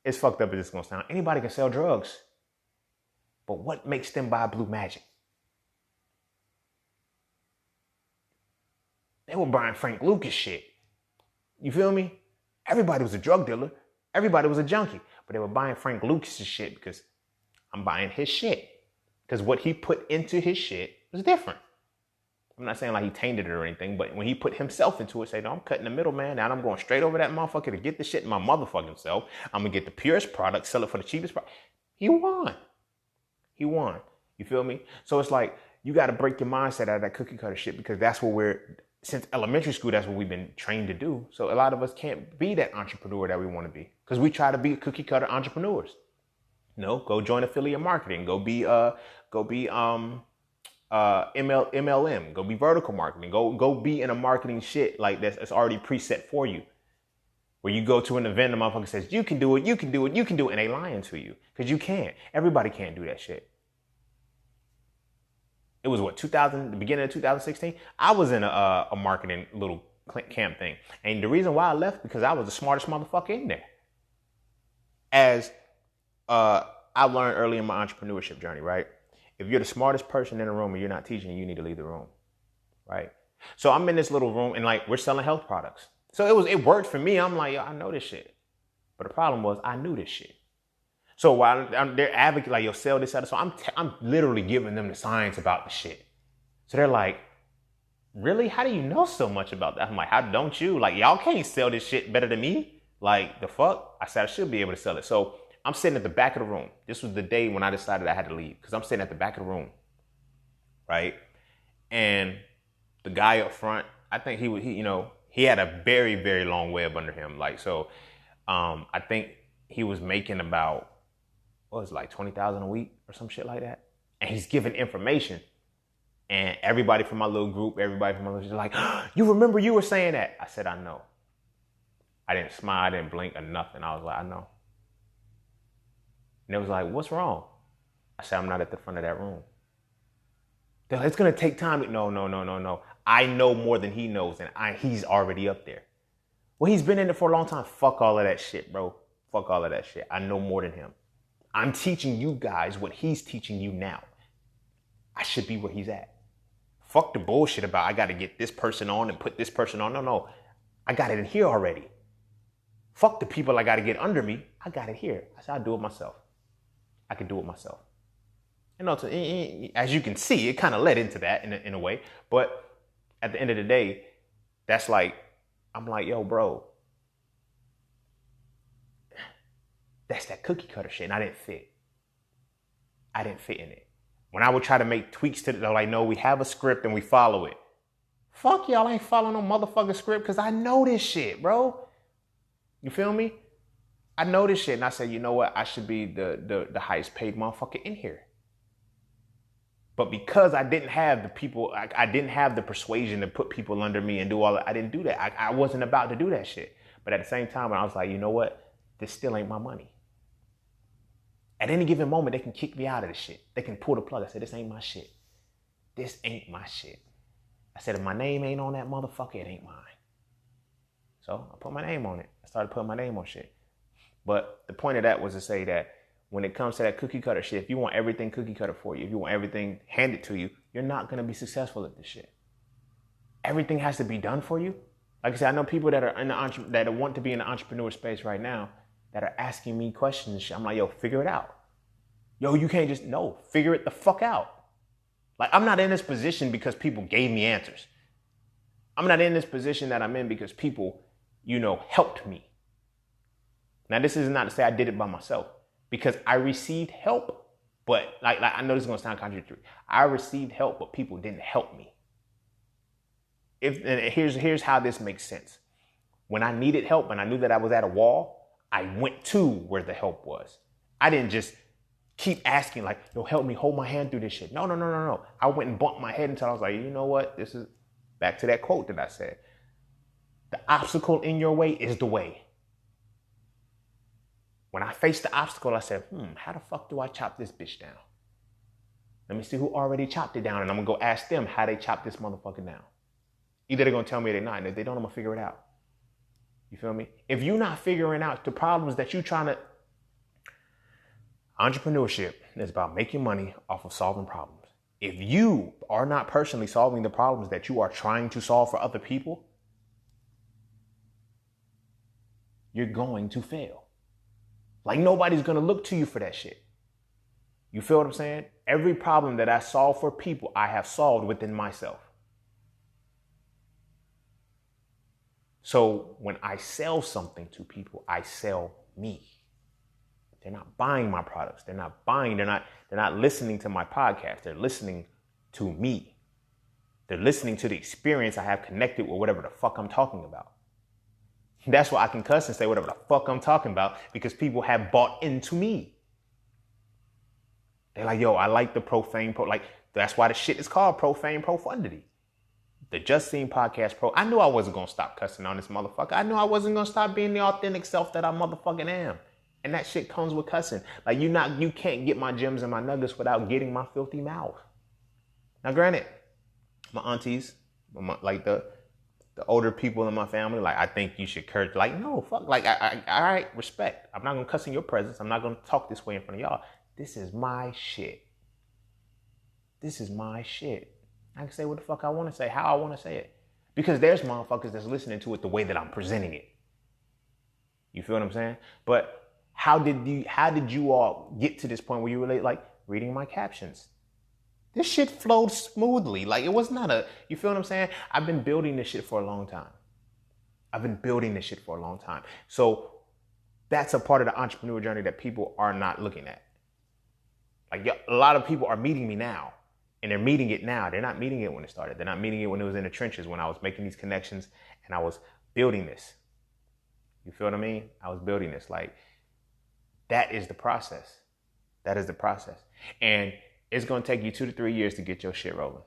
it's fucked up as it's gonna sound. Anybody can sell drugs. But what makes them buy Blue Magic? They were buying Frank Lucas shit. You feel me? Everybody was a drug dealer. Everybody was a junkie. But they were buying Frank Lucas's shit because I'm buying his shit. Because what he put into his shit was different. I'm not saying like he tainted it or anything, but when he put himself into it, say, no, I'm cutting the middle, man. Now I'm going straight over that motherfucker to get the shit in my motherfucking self. I'm going to get the purest product, sell it for the cheapest price. He won. You feel me? So it's like, you got to break your mindset out of that cookie cutter shit, because that's what since elementary school, that's what we've been trained to do. So a lot of us can't be that entrepreneur that we want to be, because we try to be cookie cutter entrepreneurs. No, go join affiliate marketing. Go be MLM. Go be vertical marketing. Go be in a marketing shit like that's already preset for you. Where you go to an event, the motherfucker says, you can do it, and they lying to you. Because you can't. Everybody can't do that shit. It was the beginning of 2016. I was in a marketing little camp thing. And the reason why I left, because I was the smartest motherfucker in there. As I learned early in my entrepreneurship journey, right? If you're the smartest person in the room and you're not teaching, you need to leave the room, right? So I'm in this little room and like we're selling health products. So it worked for me. I'm like, yo, I know this shit. But the problem was I knew this shit. So while they're advocating, like, yo, sell this, so I'm literally giving them the science about the shit. So they're like, really? How do you know so much about that? I'm like, how don't you? Like, y'all can't sell this shit better than me. Like, the fuck? I said I should be able to sell it. So I'm sitting at the back of the room. This was the day when I decided I had to leave, because I'm sitting at the back of the room, right? And the guy up front, I think he had a very, very long web under him. Like, so, I think he was making about, what was it, like 20,000 a week or some shit like that. And he's giving information. And everybody from my little group, was like, oh, you remember you were saying that? I said, I know. I didn't smile, I didn't blink or nothing. I was like, I know. And it was like, what's wrong? I said, I'm not at the front of that room. They're like, it's gonna take time. No. I know more than he knows, and he's already up there. Well, he's been in it for a long time. Fuck all of that shit, bro. Fuck all of that shit. I know more than him. I'm teaching you guys what he's teaching you now. I should be where he's at. Fuck the bullshit about I gotta get this person on and put this person on. No. I got it in here already. Fuck the people I gotta get under me. I got it here. I said, I'll do it myself. I can do it myself. And also, as you can see, it kind of led into that in a way. But at the end of the day, that's like, I'm like, yo, bro, that's that cookie cutter shit. And I didn't fit. In it. When I would try to make tweaks to it, they're like, no, we have a script and we follow it. Fuck y'all, I ain't following no motherfucking script because I know this shit, bro. You feel me? I know this shit. And I said, you know what? I should be the highest paid motherfucker in here. But because I didn't have the people, I didn't have the persuasion to put people under me and do all that. I didn't do that. I wasn't about to do that shit. But at the same time, I was like, you know what? This still ain't my money. At any given moment, they can kick me out of this shit. They can pull the plug. I said, this ain't my shit. This ain't my shit. I said, if my name ain't on that motherfucker, it ain't mine. So I put my name on it. I started putting my name on shit. But the point of that was to say that when it comes to that cookie cutter shit, if you want everything cookie cutter for you, if you want everything handed to you, you're not going to be successful at this shit. Everything has to be done for you. Like I said, I know people that are that want to be in the entrepreneur space right now that are asking me questions and shit. I'm like, yo, figure it out. Yo, you can't just, no, figure it the fuck out. Like, I'm not in this position because people gave me answers. I'm not in this position that I'm in because people, helped me. Now, this is not to say I did it by myself. Because I received help, but like I know this is gonna sound contradictory. I received help, but people didn't help me. Here's how this makes sense. When I needed help and I knew that I was at a wall, I went to where the help was. I didn't just keep asking like, yo, help me hold my hand through this shit. No. I went and bumped my head until I was like, you know what? This is back to that quote that I said. The obstacle in your way is the way. When I faced the obstacle, I said, how the fuck do I chop this bitch down? Let me see who already chopped it down, and I'm going to go ask them how they chop this motherfucker down. Either they're going to tell me or they're not, and if they don't, I'm going to figure it out. You feel me? If you're not figuring out the problems that you're trying to... Entrepreneurship is about making money off of solving problems. If you are not personally solving the problems that you are trying to solve for other people, you're going to fail. Like, nobody's going to look to you for that shit. You feel what I'm saying? Every problem that I solve for people, I have solved within myself. So when I sell something to people, I sell me. They're not buying my products. They're not listening to my podcast. They're listening to me. They're listening to the experience I have connected with whatever the fuck I'm talking about. That's why I can cuss and say whatever the fuck I'm talking about, because people have bought into me. They're like, yo, I like the profane, like, that's why the shit is called Profane Profundity. The Just Seen Podcast Pro. I knew I wasn't going to stop cussing on this motherfucker. I knew I wasn't going to stop being the authentic self that I motherfucking am. And that shit comes with cussing. Like, you can't get my gems and my nuggets without getting my filthy mouth. Now, granted, my aunties, like the older people in my family, like, I think you should curse. Like, no, fuck. Like, all right, respect. I'm not going to cuss in your presence. I'm not going to talk this way in front of y'all. This is my shit. This is my shit. I can say what the fuck I want to say, how I want to say it. Because there's motherfuckers that's listening to it the way that I'm presenting it. You feel what I'm saying? But how did you all get to this point where you were like reading my captions? This shit flowed smoothly. Like, it was not you feel what I'm saying? I've been building this shit for a long time. So that's a part of the entrepreneur journey that people are not looking at. Like, a lot of people are meeting me now And they're meeting it now. They're not meeting it when it started. They're not meeting it when it was in the trenches, when I was making these connections and I was building this. You feel what I mean? I was building this. Like, that is the process. That is the process. And it's going to take you 2 to 3 years to get your shit rolling.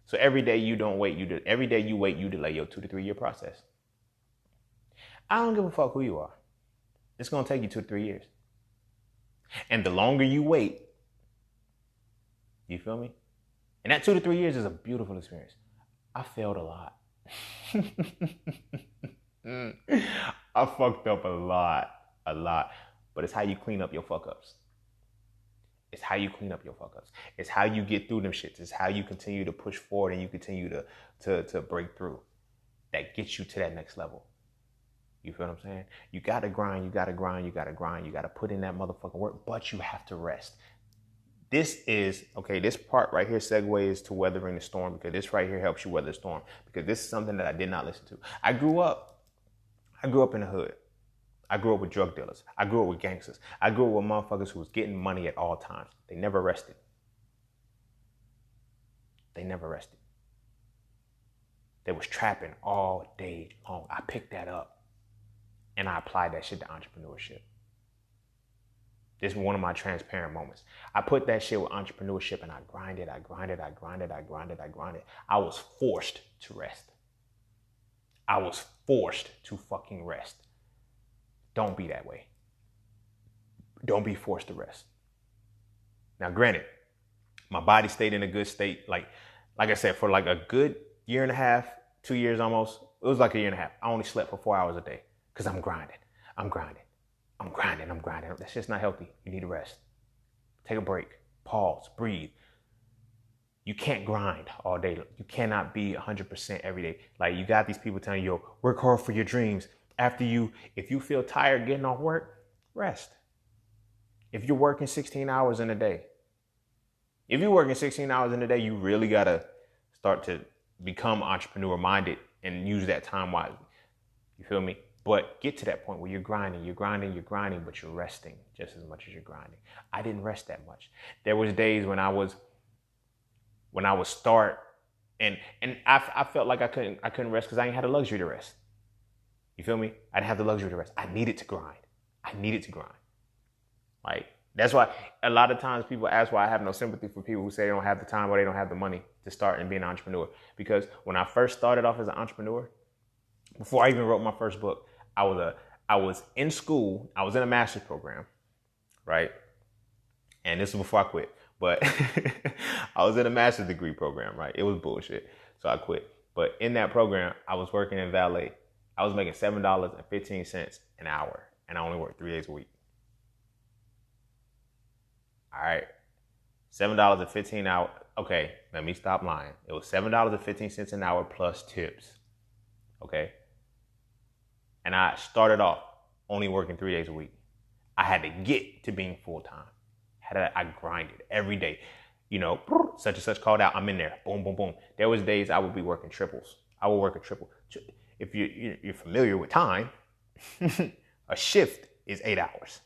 So every day you don't wait, every day you wait, you delay your 2 to 3 year process. I don't give a fuck who you are. It's going to take you 2 to 3 years. And the longer you wait, you feel me? And that 2 to 3 years is a beautiful experience. I failed a lot. I fucked up a lot. But it's how you clean up your fuck ups. It's how you clean up your fuck ups. It's how you get through them shits. It's how you continue to push forward and you continue to break through. That gets you to that next level. You feel what I'm saying? You gotta grind, you gotta put in that motherfucking work, but you have to rest. This part right here segues to weathering the storm, because this right here helps you weather the storm, because this is something that I did not listen to. I grew up in the hood. I grew up with drug dealers. I grew up with gangsters. I grew up with motherfuckers who was getting money at all times. They never rested. They was trapping all day long. I picked that up and I applied that shit to entrepreneurship. This is one of my transparent moments. I put that shit with entrepreneurship and I grinded. I was forced to rest. I was forced to fucking rest. Don't be that way. Don't be forced to rest. Now, granted, my body stayed in a good state. Like I said, for like a good year and a half, 2 years almost. It was like a year and a half. I only slept for 4 hours a day because I'm grinding. That's just not healthy. You need to rest. Take a break. Pause. Breathe. You can't grind all day. You cannot be 100% every day. Like, you got these people telling you, work hard for your dreams. If you feel tired getting off work, rest. If you're working 16 hours in a day, you really got to start to become entrepreneur minded and use that time wisely. You feel me? But get to that point where you're grinding, but you're resting just as much as you're grinding. I didn't rest that much. There was days when I would start and I felt like I couldn't rest because I ain't had the luxury to rest. You feel me? I didn't have the luxury to rest. I needed to grind. Like, that's why a lot of times people ask why I have no sympathy for people who say they don't have the time or they don't have the money to start and be an entrepreneur. Because when I first started off as an entrepreneur, before I even wrote my first book, I was in school. I was in a master's program, right? And this was before I quit. But I was in a master's degree program, right? It was bullshit. So I quit. But in that program, I was working in valet. I was making $7.15 an hour, and I only worked 3 days a week. All right. $7.15 an hour. Okay, let me stop lying. It was $7.15 an hour plus tips. Okay. And I started off only working 3 days a week. I had to get to being full-time. I grinded every day. You know, such and such called out, I'm in there. Boom, boom, boom. There was days I would be working triples. I would work a triple. If you're familiar with time, a shift is 8 hours.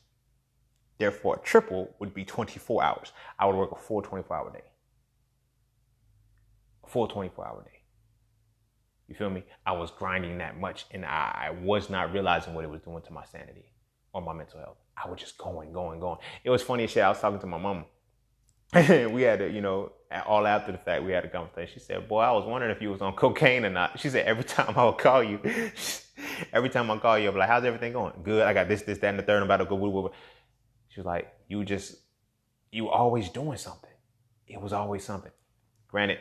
Therefore, a triple would be 24 hours. I would work a full 24-hour day. You feel me? I was grinding that much, and I was not realizing what it was doing to my sanity or my mental health. I was just going. It was funny as shit. I was talking to my mama. We had to, all after the fact, we had a conversation. She said, boy, I was wondering if you was on cocaine or not. She said, every time I call you, I'm like, how's everything going? Good. I got this, that, and the third. I'm about to go. She was like, you always doing something. It was always something. Granted,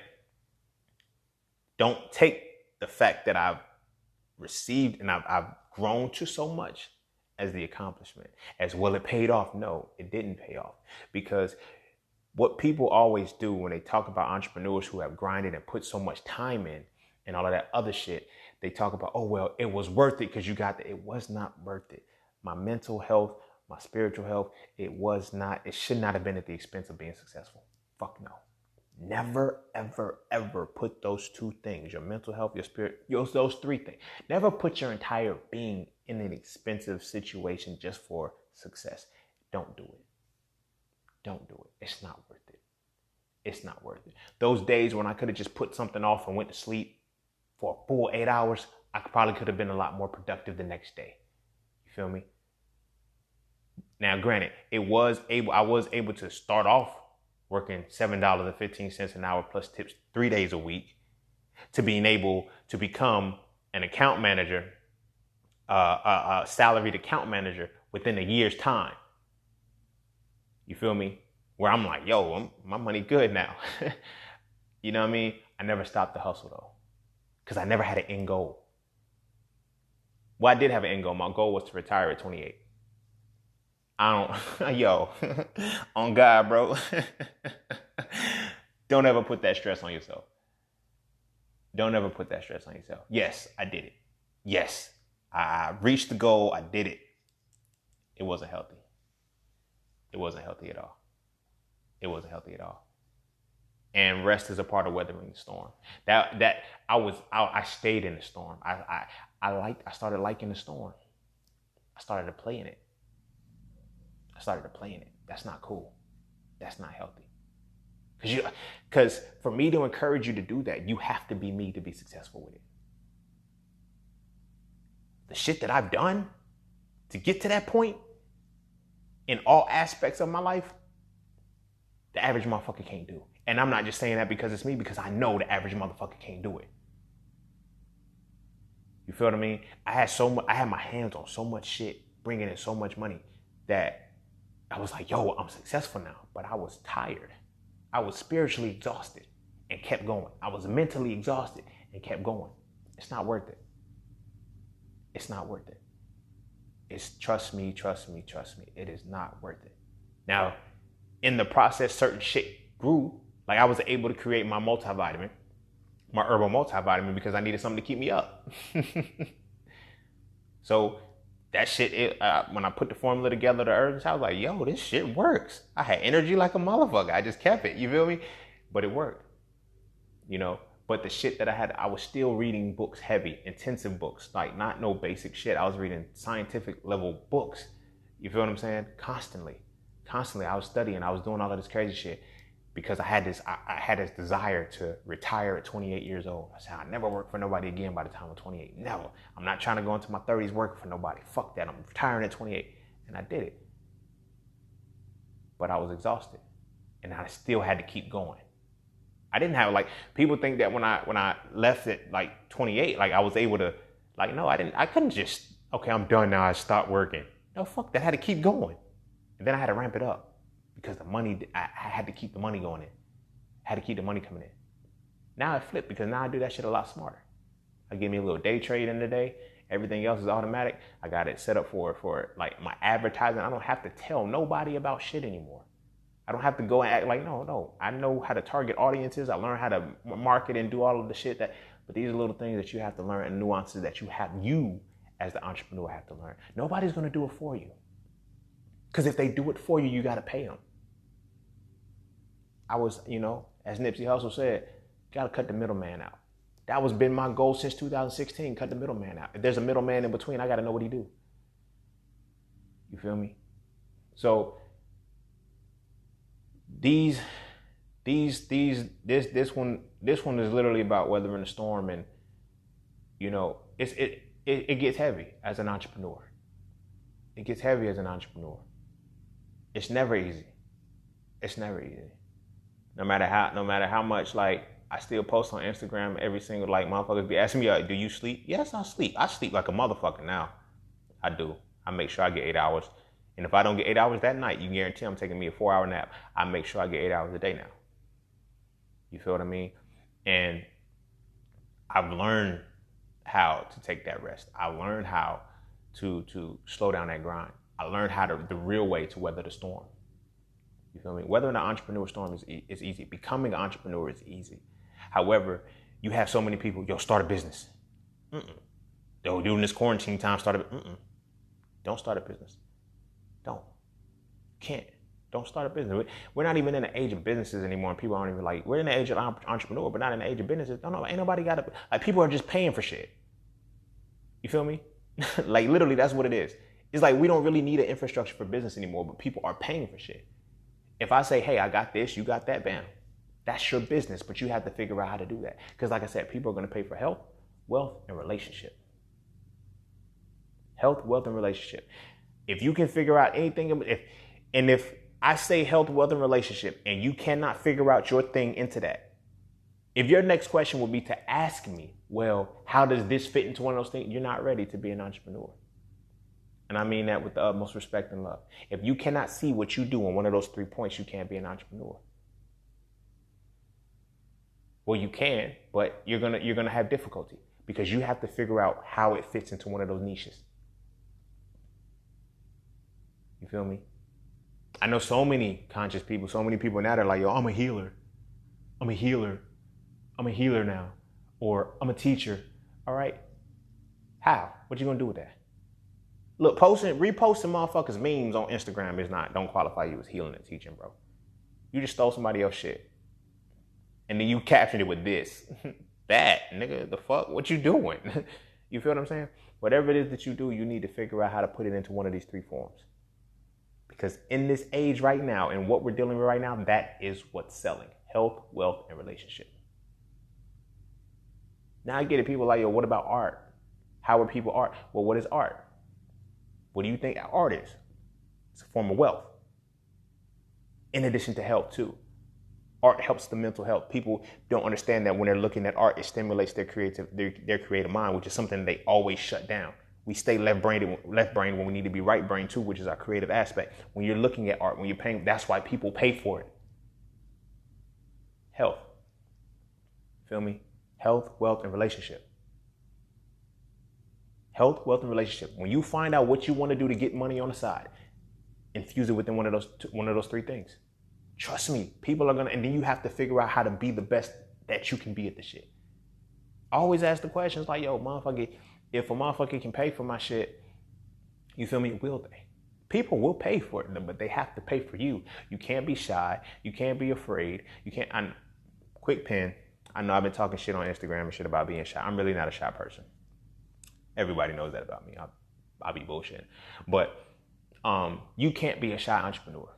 don't take the fact that I've received and I've grown to so much as the accomplishment. As well, it paid off. No, it didn't pay off. Because what people always do when they talk about entrepreneurs who have grinded and put so much time in and all of that other shit, they talk about, oh, well, it was worth it because you got that. It was not worth it. My mental health, my spiritual health, it should not have been at the expense of being successful. Fuck no. Never, ever, ever put those two things, your mental health, your spirit, those three things. Never put your entire being in an expensive situation just for success. Don't do it. It's not worth it. It's not worth it. Those days when I could have just put something off and went to sleep for a full 8 hours, I probably could have been a lot more productive the next day. You feel me? Now, granted, I was able to start off working $7.15 an hour plus tips 3 days a week, to being able to become an account manager, a salaried account manager within a year's time. You feel me? Where I'm like, yo, my money good now. You know what I mean? I never stopped the hustle though, because I never had an end goal. Well, I did have an end goal. My goal was to retire at 28. On God, bro. Don't ever put that stress on yourself. Don't ever put that stress on yourself. Yes, I did it. Yes, I reached the goal. I did it. It wasn't healthy. It wasn't healthy at all. It wasn't healthy at all. And rest is a part of weathering the storm. I stayed in the storm. I started liking the storm. I started to play in it. That's not cool. That's not healthy. Because for me to encourage you to do that, you have to be me to be successful with it. The shit that I've done to get to that point in all aspects of my life, the average motherfucker can't do. And I'm not just saying that because it's me, because I know the average motherfucker can't do it. You feel what I mean? I had my hands on so much shit, bringing in so much money, that I was like, yo, I'm successful now. But I was tired. I was spiritually exhausted and kept going. I was mentally exhausted and kept going. It's not worth it. It's not worth it. It's trust me. It is not worth it. Now, in the process, certain shit grew. Like I was able to create my multivitamin, my herbal multivitamin, because I needed something to keep me up. So that shit, when I put the formula together, the herbs, I was like, yo, this shit works. I had energy like a motherfucker. I just kept it, you feel me? But it worked, you know? But the shit that I was still reading books, heavy, intensive books, like not no basic shit. I was reading scientific level books. You feel what I'm saying? Constantly, I was studying. I was doing all of this crazy shit because I had this desire to retire at 28 years old. I said, I'll never work for nobody again by the time I'm 28. Never. I'm not trying to go into my 30s working for nobody. Fuck that. I'm retiring at 28. And I did it. But I was exhausted. And I still had to keep going. I didn't have, like, people think that when I left at like 28, like I was able to, like, no, I couldn't just, okay, I'm done now, I stopped working. No, fuck that. I had to keep going. And then I had to ramp it up. Because the money, I had to keep the money going in. I had to keep the money coming in. Now it flipped, because now I do that shit a lot smarter. I give me a little day trade in the day. Everything else is automatic. I got it set up for like my advertising. I don't have to tell nobody about shit anymore. I don't have to go and act like, no. I know how to target audiences. I learned how to market and do all of the shit but these are little things that you have to learn, and nuances that you as the entrepreneur have to learn. Nobody's going to do it for you. Because if they do it for you, you got to pay them. I was, as Nipsey Hussle said, got to cut the middleman out. That was been my goal since 2016, cut the middleman out. If there's a middleman in between, I got to know what he do. You feel me? So this one is literally about weathering the storm, and it gets heavy as an entrepreneur. It gets heavy as an entrepreneur. It's never easy. It's never easy. No matter how much, like, I still post on Instagram every single, like, motherfuckers be asking me, do you sleep? Yes, I sleep. I sleep like a motherfucker now. I do. I make sure I get 8 hours. And if I don't get 8 hours that night, you guarantee I'm taking me a 4-hour nap. I make sure I get 8 hours a day now. You feel what I mean? And I've learned how to take that rest. I learned how to slow down that grind. I learned how the real way to weather the storm. You feel me? Weathering an entrepreneur storm is easy. Becoming an entrepreneur is easy. However, you have so many people, start a business. Yo, during this quarantine time, don't start a business. Don't. Can't. Don't start a business. We're not even in the age of businesses anymore, and people aren't even like, we're in the age of entrepreneur, but not in the age of businesses. No, ain't nobody got to, like, people are just paying for shit. You feel me? Like, literally, that's what it is. It's like we don't really need an infrastructure for business anymore, but people are paying for shit. If I say, hey, I got this, you got that, bam. That's your business, but you have to figure out how to do that. Because like I said, people are going to pay for health, wealth, and relationship. Health, wealth, and relationship. If you can figure out anything, if I say health, wealth, and relationship, and you cannot figure out your thing into that, if your next question would be to ask me, well, how does this fit into one of those things? You're not ready to be an entrepreneur. And I mean that with the utmost respect and love. If you cannot see what you do on one of those 3 points, you can't be an entrepreneur. Well, you can, but you're gonna have difficulty because you have to figure out how it fits into one of those niches. You feel me? I know so many conscious people, so many people now that are like, yo, I'm a healer. I'm a healer. I'm a healer now. Or I'm a teacher. All right. How? What you gonna do with that? Look, reposting motherfuckers' memes on Instagram don't qualify you as healing and teaching, bro. You just stole somebody else's shit. And then you captured it with this. That, nigga, the fuck? What you doing? You feel what I'm saying? Whatever it is that you do, you need to figure out how to put it into one of these 3 forms. Because in this age right now, and what we're dealing with right now, that is what's selling. Health, wealth, and relationship. Now I get it. People are like, yo, what about art? How are people art? Well, what is art? What do you think art is? It's a form of wealth. In addition to health, too. Art helps the mental health. People don't understand that when they're looking at art, it stimulates their creative mind, which is something they always shut down. We stay left brain when we need to be right brain too, which is our creative aspect. When you're looking at art, when you're paying, that's why people pay for it. Health. Feel me? Health, wealth, and relationship. Health, wealth, and relationship. When you find out what you want to do to get money on the side, infuse it within one of those 3 things. Trust me, people are gonna, and then you have to figure out how to be the best that you can be at the shit. I always ask the questions like, yo, motherfucker, if a motherfucker can pay for my shit, you feel me, will they? People will pay for it, but they have to pay for you. You can't be shy. You can't be afraid. You can't, quick pin. I know I've been talking shit on Instagram and shit about being shy. I'm really not a shy person. Everybody knows that about me. I'll be bullshitting. But you can't be a shy entrepreneur.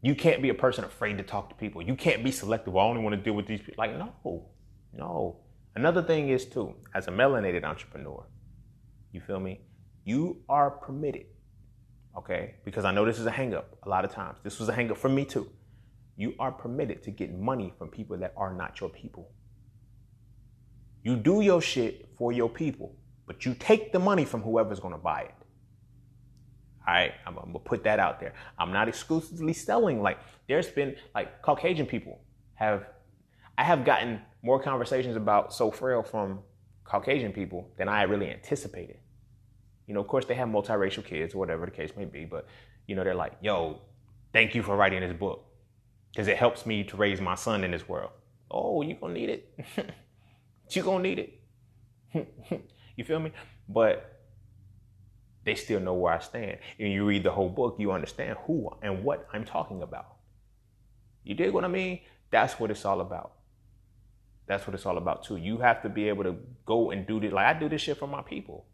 You can't be a person afraid to talk to people. You can't be selective. I only want to deal with these people. Like, no. Another thing is too, as a melanated entrepreneur, you feel me? You are permitted, okay? Because I know this is a hang up a lot of times. This was a hang up for me too. You are permitted to get money from people that are not your people. You do your shit for your people, but you take the money from whoever's going to buy it. All right, I'm going to put that out there. I'm not exclusively selling. Like, there's been, like, Caucasian people I have gotten more conversations about So Frail from Caucasian people than I really anticipated. You know, of course, they have multiracial kids or whatever the case may be, but, you know, they're like, yo, thank you for writing this book because it helps me to raise my son in this world. Oh, you're going to need it. You're going to need it. You feel me? But they still know where I stand. And you read the whole book, you understand who and what I'm talking about. You dig what I mean? That's what it's all about. That's what it's all about too. You have to be able to go and do this. Like, I do this shit for my people.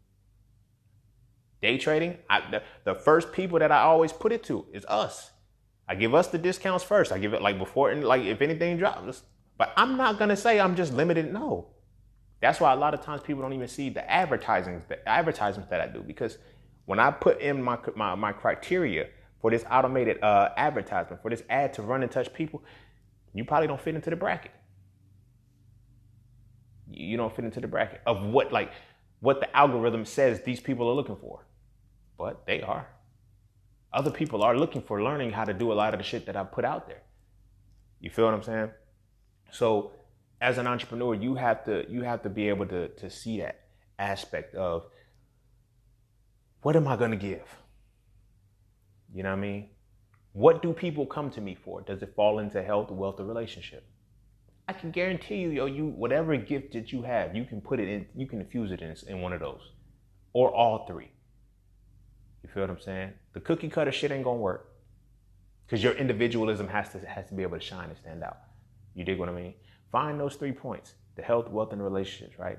Day trading, the first people that I always put it to is us. I give us the discounts first. I give it like before, and like if anything drops. But I'm not gonna say I'm just limited. No. That's why a lot of times people don't even see the advertisements that I do, because when I put in my criteria for this automated advertisement, for this ad to run and touch people, you probably don't fit into the bracket. You don't fit into the bracket of what the algorithm says these people are looking for. But they are. Other people are looking for learning how to do a lot of the shit that I put out there. You feel what I'm saying? So as an entrepreneur, you have to be able to see that aspect of, what am I going to give? You know what I mean? What do people come to me for? Does it fall into health, wealth, or relationship? I can guarantee you, whatever gift that you have, you can put it in, you can infuse it in one of those, or all 3. You feel what I'm saying? The cookie cutter shit ain't gonna work, because your individualism has to be able to shine and stand out. You dig what I mean? Find those 3 points: the health, wealth, and relationships, right?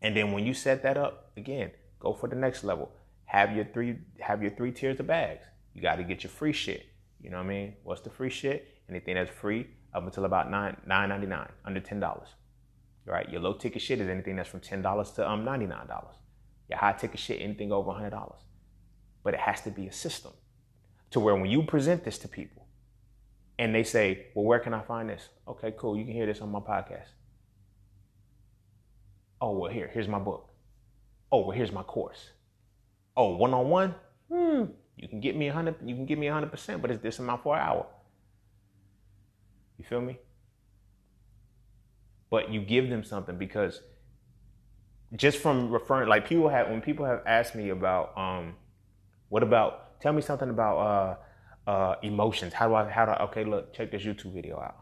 And then when you set that up, again, go for the next level. Have your 3 tiers of bags. You got to get your free shit. You know what I mean? What's the free shit? Anything that's free, up until about $9.99, under $10. Right? Your low ticket shit is anything that's from $10 to $99. Your high ticket shit, anything over $100. But it has to be a system to where when you present this to people and they say, well, where can I find this? Okay, cool. You can hear this on my podcast. Oh, well, here's my book. Oh, well, here's my course. Oh, one-on-one? You can get me 100, you can give me 100%, but it's this amount for an hour. You feel me? But you give them something, because just from referring, like when people have asked me about, tell me something about emotions. Okay, look, check this YouTube video out.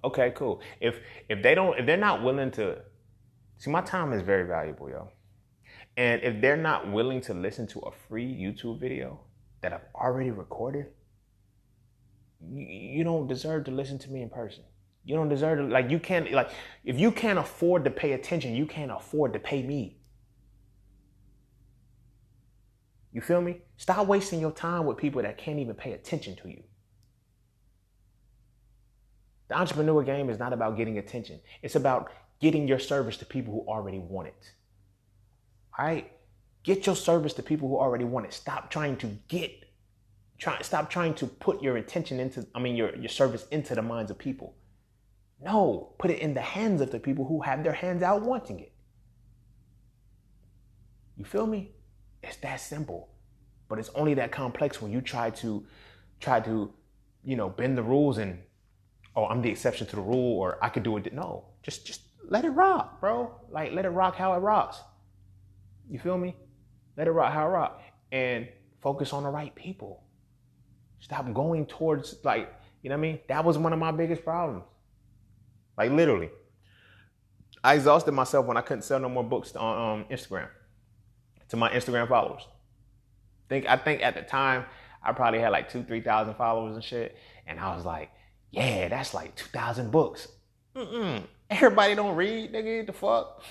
Okay, cool. If they're not willing to, see, my time is very valuable, yo. And if they're not willing to listen to a free YouTube video that I've already recorded, you don't deserve to listen to me in person. You don't deserve to, like, you can't, like, if you can't afford to pay attention, you can't afford to pay me. You feel me? Stop wasting your time with people that can't even pay attention to you. The entrepreneur game is not about getting attention. It's about getting your service to people who already want it. All right? Get your service to people who already want it. Stop trying to put your attention your service into the minds of people. No, put it in the hands of the people who have their hands out wanting it. You feel me? It's that simple. But it's only that complex when you try to, bend the rules and, oh, I'm the exception to the rule, or I could do it. No, just let it rock, bro. Like, let it rock how it rocks. You feel me? Let it rock how it rock. And focus on the right people. Stop going towards, like, you know what I mean? That was one of my biggest problems. Like, literally. I exhausted myself when I couldn't sell no more books on Instagram to my Instagram followers. I think at the time, I probably had like 2,000-3,000 followers and shit. And I was like, yeah, that's like 2,000 books. Everybody don't read, nigga, the fuck?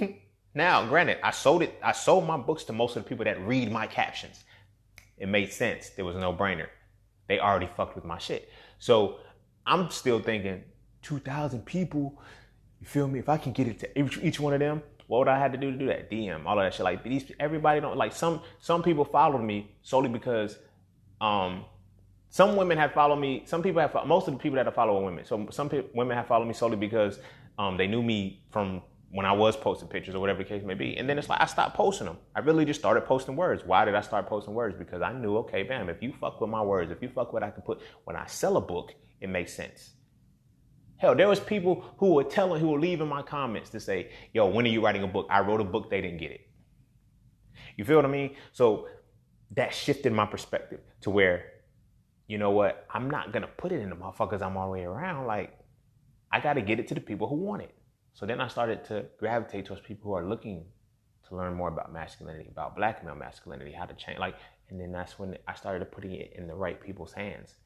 Now, granted, I sold my books to most of the people that read my captions. It made sense. There was a no-brainer. They already fucked with my shit. So I'm still thinking, 2,000 people, you feel me? If I can get it to each one of them, what would I have to do that? DM, all of that shit. Like, everybody don't, like, some people followed me solely because some women have followed me. Most of the people that have followed are women. So women have followed me solely because they knew me from when I was posting pictures or whatever the case may be. And then it's like, I stopped posting them. I really just started posting words. Why did I start posting words? Because I knew, okay, bam, if you fuck with my words, if you fuck with what I can put, when I sell a book, it makes sense. Hell, there was people who were leaving my comments to say, yo, when are you writing a book? I wrote a book, they didn't get it. You feel what I mean? So that shifted my perspective to where, you know what? I'm not going to put it in the motherfuckers I'm already around. Like, I got to get it to the people who want it. So then I started to gravitate towards people who are looking to learn more about masculinity, about black male masculinity, how to change. Like, and then that's when I started putting it in the right people's hands.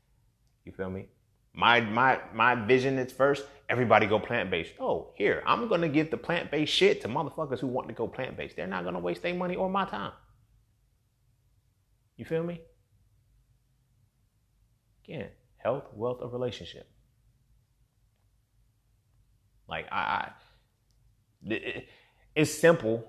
You feel me? My vision is first, everybody go plant-based. Oh, here, I'm going to give the plant-based shit to motherfuckers who want to go plant-based. They're not going to waste their money or my time. You feel me? Again, health, wealth, or relationship. Like, it's simple,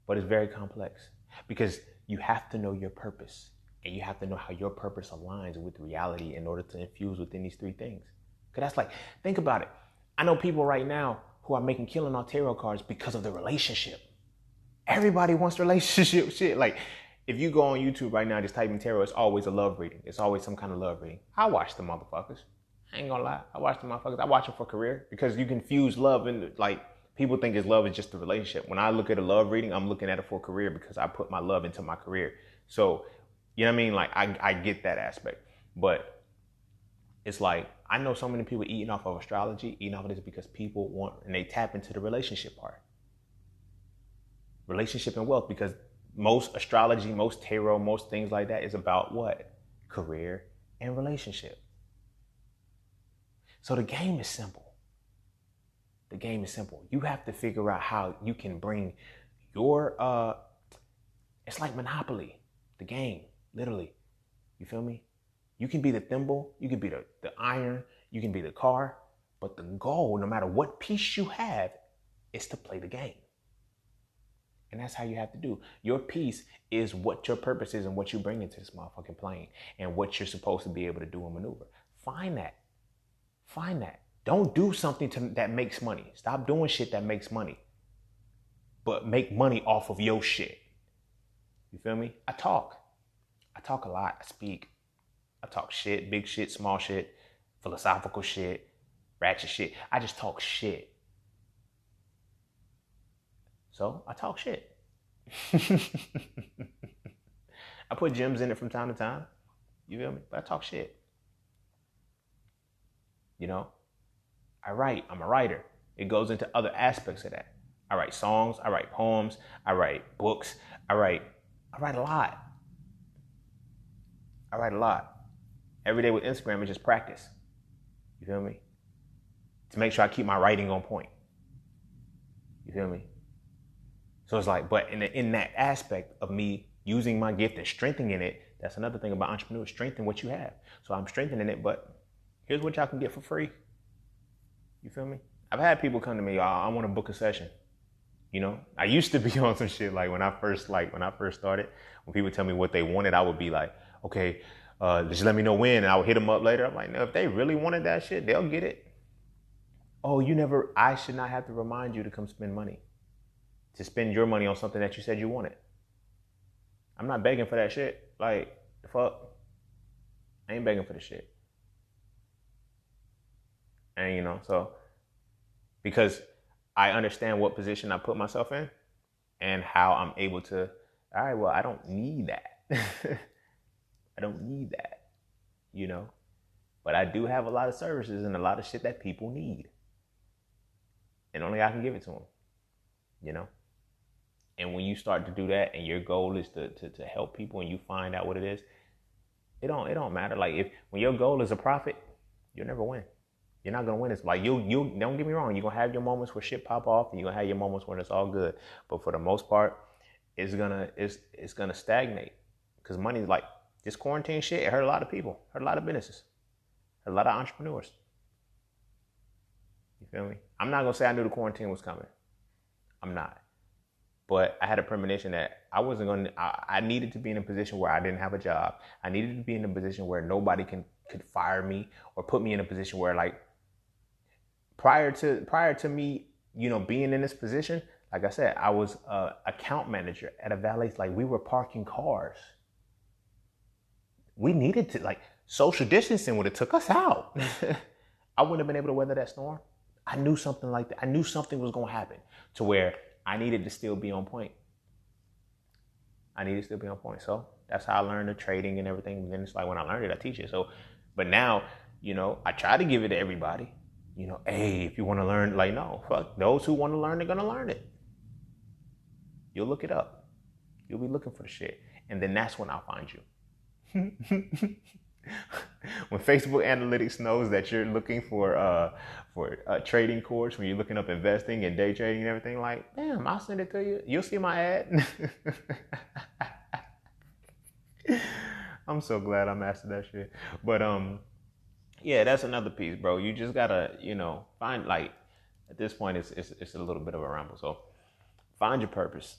but it's very complex because you have to know your purpose. And you have to know how your purpose aligns with reality in order to infuse within these three things. Because that's like, think about it. I know people right now who are making killing on tarot cards because of the relationship. Everybody wants relationship shit. Like, if you go on YouTube right now, just type in tarot, it's always a love reading. It's always some kind of love reading. I watch the motherfuckers. I ain't gonna lie. I watch the motherfuckers. I watch them for career because you can fuse love and, like, people think love is just a relationship. When I look at a love reading, I'm looking at it for career because I put my love into my career. So, you know what I mean? Like, I get that aspect. But it's like, I know so many people eating off of astrology, eating off of this because people want, and they tap into the relationship part. Relationship and wealth, because most astrology, most tarot, most things like that is about what? Career and relationship. So the game is simple. The game is simple. You have to figure out how you can bring it's like Monopoly, the game. Literally, you feel me? You can be the thimble, you can be the iron, you can be the car, but the goal, no matter what piece you have, is to play the game. And that's how you have to do. Your piece is what your purpose is and what you bring into this motherfucking plane and what you're supposed to be able to do and maneuver. Find that. Find that. Don't do something that makes money. Stop doing shit that makes money. But make money off of your shit. You feel me? I talk a lot. I speak. I talk shit, big shit, small shit, philosophical shit, ratchet shit. I just talk shit. So I talk shit. I put gems in it from time to time. You feel me? But I talk shit. You know? I write. I'm a writer. It goes into other aspects of that. I write songs. I write poems. I write books. I write a lot. I write a lot. Every day with Instagram is just practice. You feel me? To make sure I keep my writing on point. You feel me? So it's like, but in that aspect of me using my gift and strengthening it, that's another thing about entrepreneurs, strengthen what you have. So I'm strengthening it, but here's what y'all can get for free. You feel me? I've had people come to me, I want to book a session. You know, I used to be on some shit like when I first started, when people tell me what they wanted, I would be like, okay, just let me know when, and I would hit them up later. I'm like, no, if they really wanted that shit, they'll get it. Oh, I should not have to remind you to come spend money. To spend your money on something that you said you wanted. I'm not begging for that shit. Like, the fuck? I ain't begging for the shit. And you know, so, because I understand what position I put myself in and how I'm able to, all right, well, I don't need that. I don't need that, you know? But I do have a lot of services and a lot of shit that people need. And only I can give it to them, you know? And when you start to do that and your goal is to help people and you find out what it is, it don't matter. Like when your goal is a profit, you'll never win. You're not gonna win. It's like you don't get me wrong, you're gonna have your moments where shit pop off and you're gonna have your moments when it's all good. But for the most part, it's gonna stagnate. Because money, like this quarantine shit, it hurt a lot of people, hurt a lot of businesses, hurt a lot of entrepreneurs. You feel me? I'm not gonna say I knew the quarantine was coming. I'm not. But I had a premonition that I needed to be in a position where I didn't have a job. I needed to be in a position where nobody could fire me or put me in a position where, like, prior to me, you know, being in this position, like I said, I was a account manager at a valet. Like, we were parking cars. We needed to, like, social distancing would have took us out. I wouldn't have been able to weather that storm. I knew something like that. I knew something was going to happen to where I needed to still be on point. So that's how I learned the trading and everything. And then it's like when I learned it, I teach it. So, but now, you know, I try to give it to everybody. You know, hey, if you want to learn, like, no, fuck. Those who want to learn, they're going to learn it. You'll look it up. You'll be looking for the shit. And then that's when I'll find you. When Facebook analytics knows that you're looking for a trading course, when you're looking up investing and day trading and everything, like, damn, I'll send it to you. You'll see my ad. I'm so glad I mastered that shit. But yeah, that's another piece, bro. You just gotta, you know, find, like, at this point it's a little bit of a ramble. So find your purpose,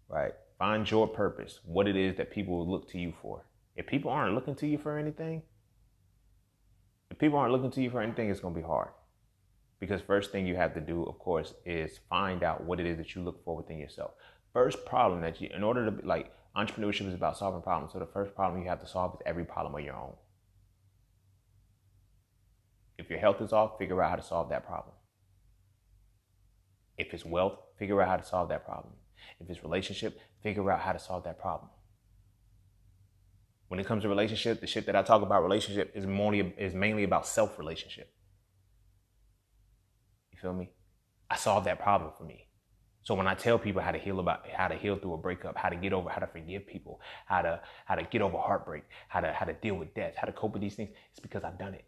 right? Find your purpose, what it is that people will look to you for. If people aren't looking to you for anything, it's going to be hard. Because first thing you have to do, of course, is find out what it is that you look for within yourself. First problem that in order to, like, entrepreneurship is about solving problems. So the first problem you have to solve is every problem of your own. If your health is off, figure out how to solve that problem. If it's wealth, figure out how to solve that problem. If it's relationship, figure out how to solve that problem. When it comes to relationship, the shit that I talk about relationship is mainly about self-relationship. You feel me? I solved that problem for me. So when I tell people how to heal through a breakup, how to forgive people, how to get over heartbreak, how to deal with death, how to cope with these things, it's because I've done it.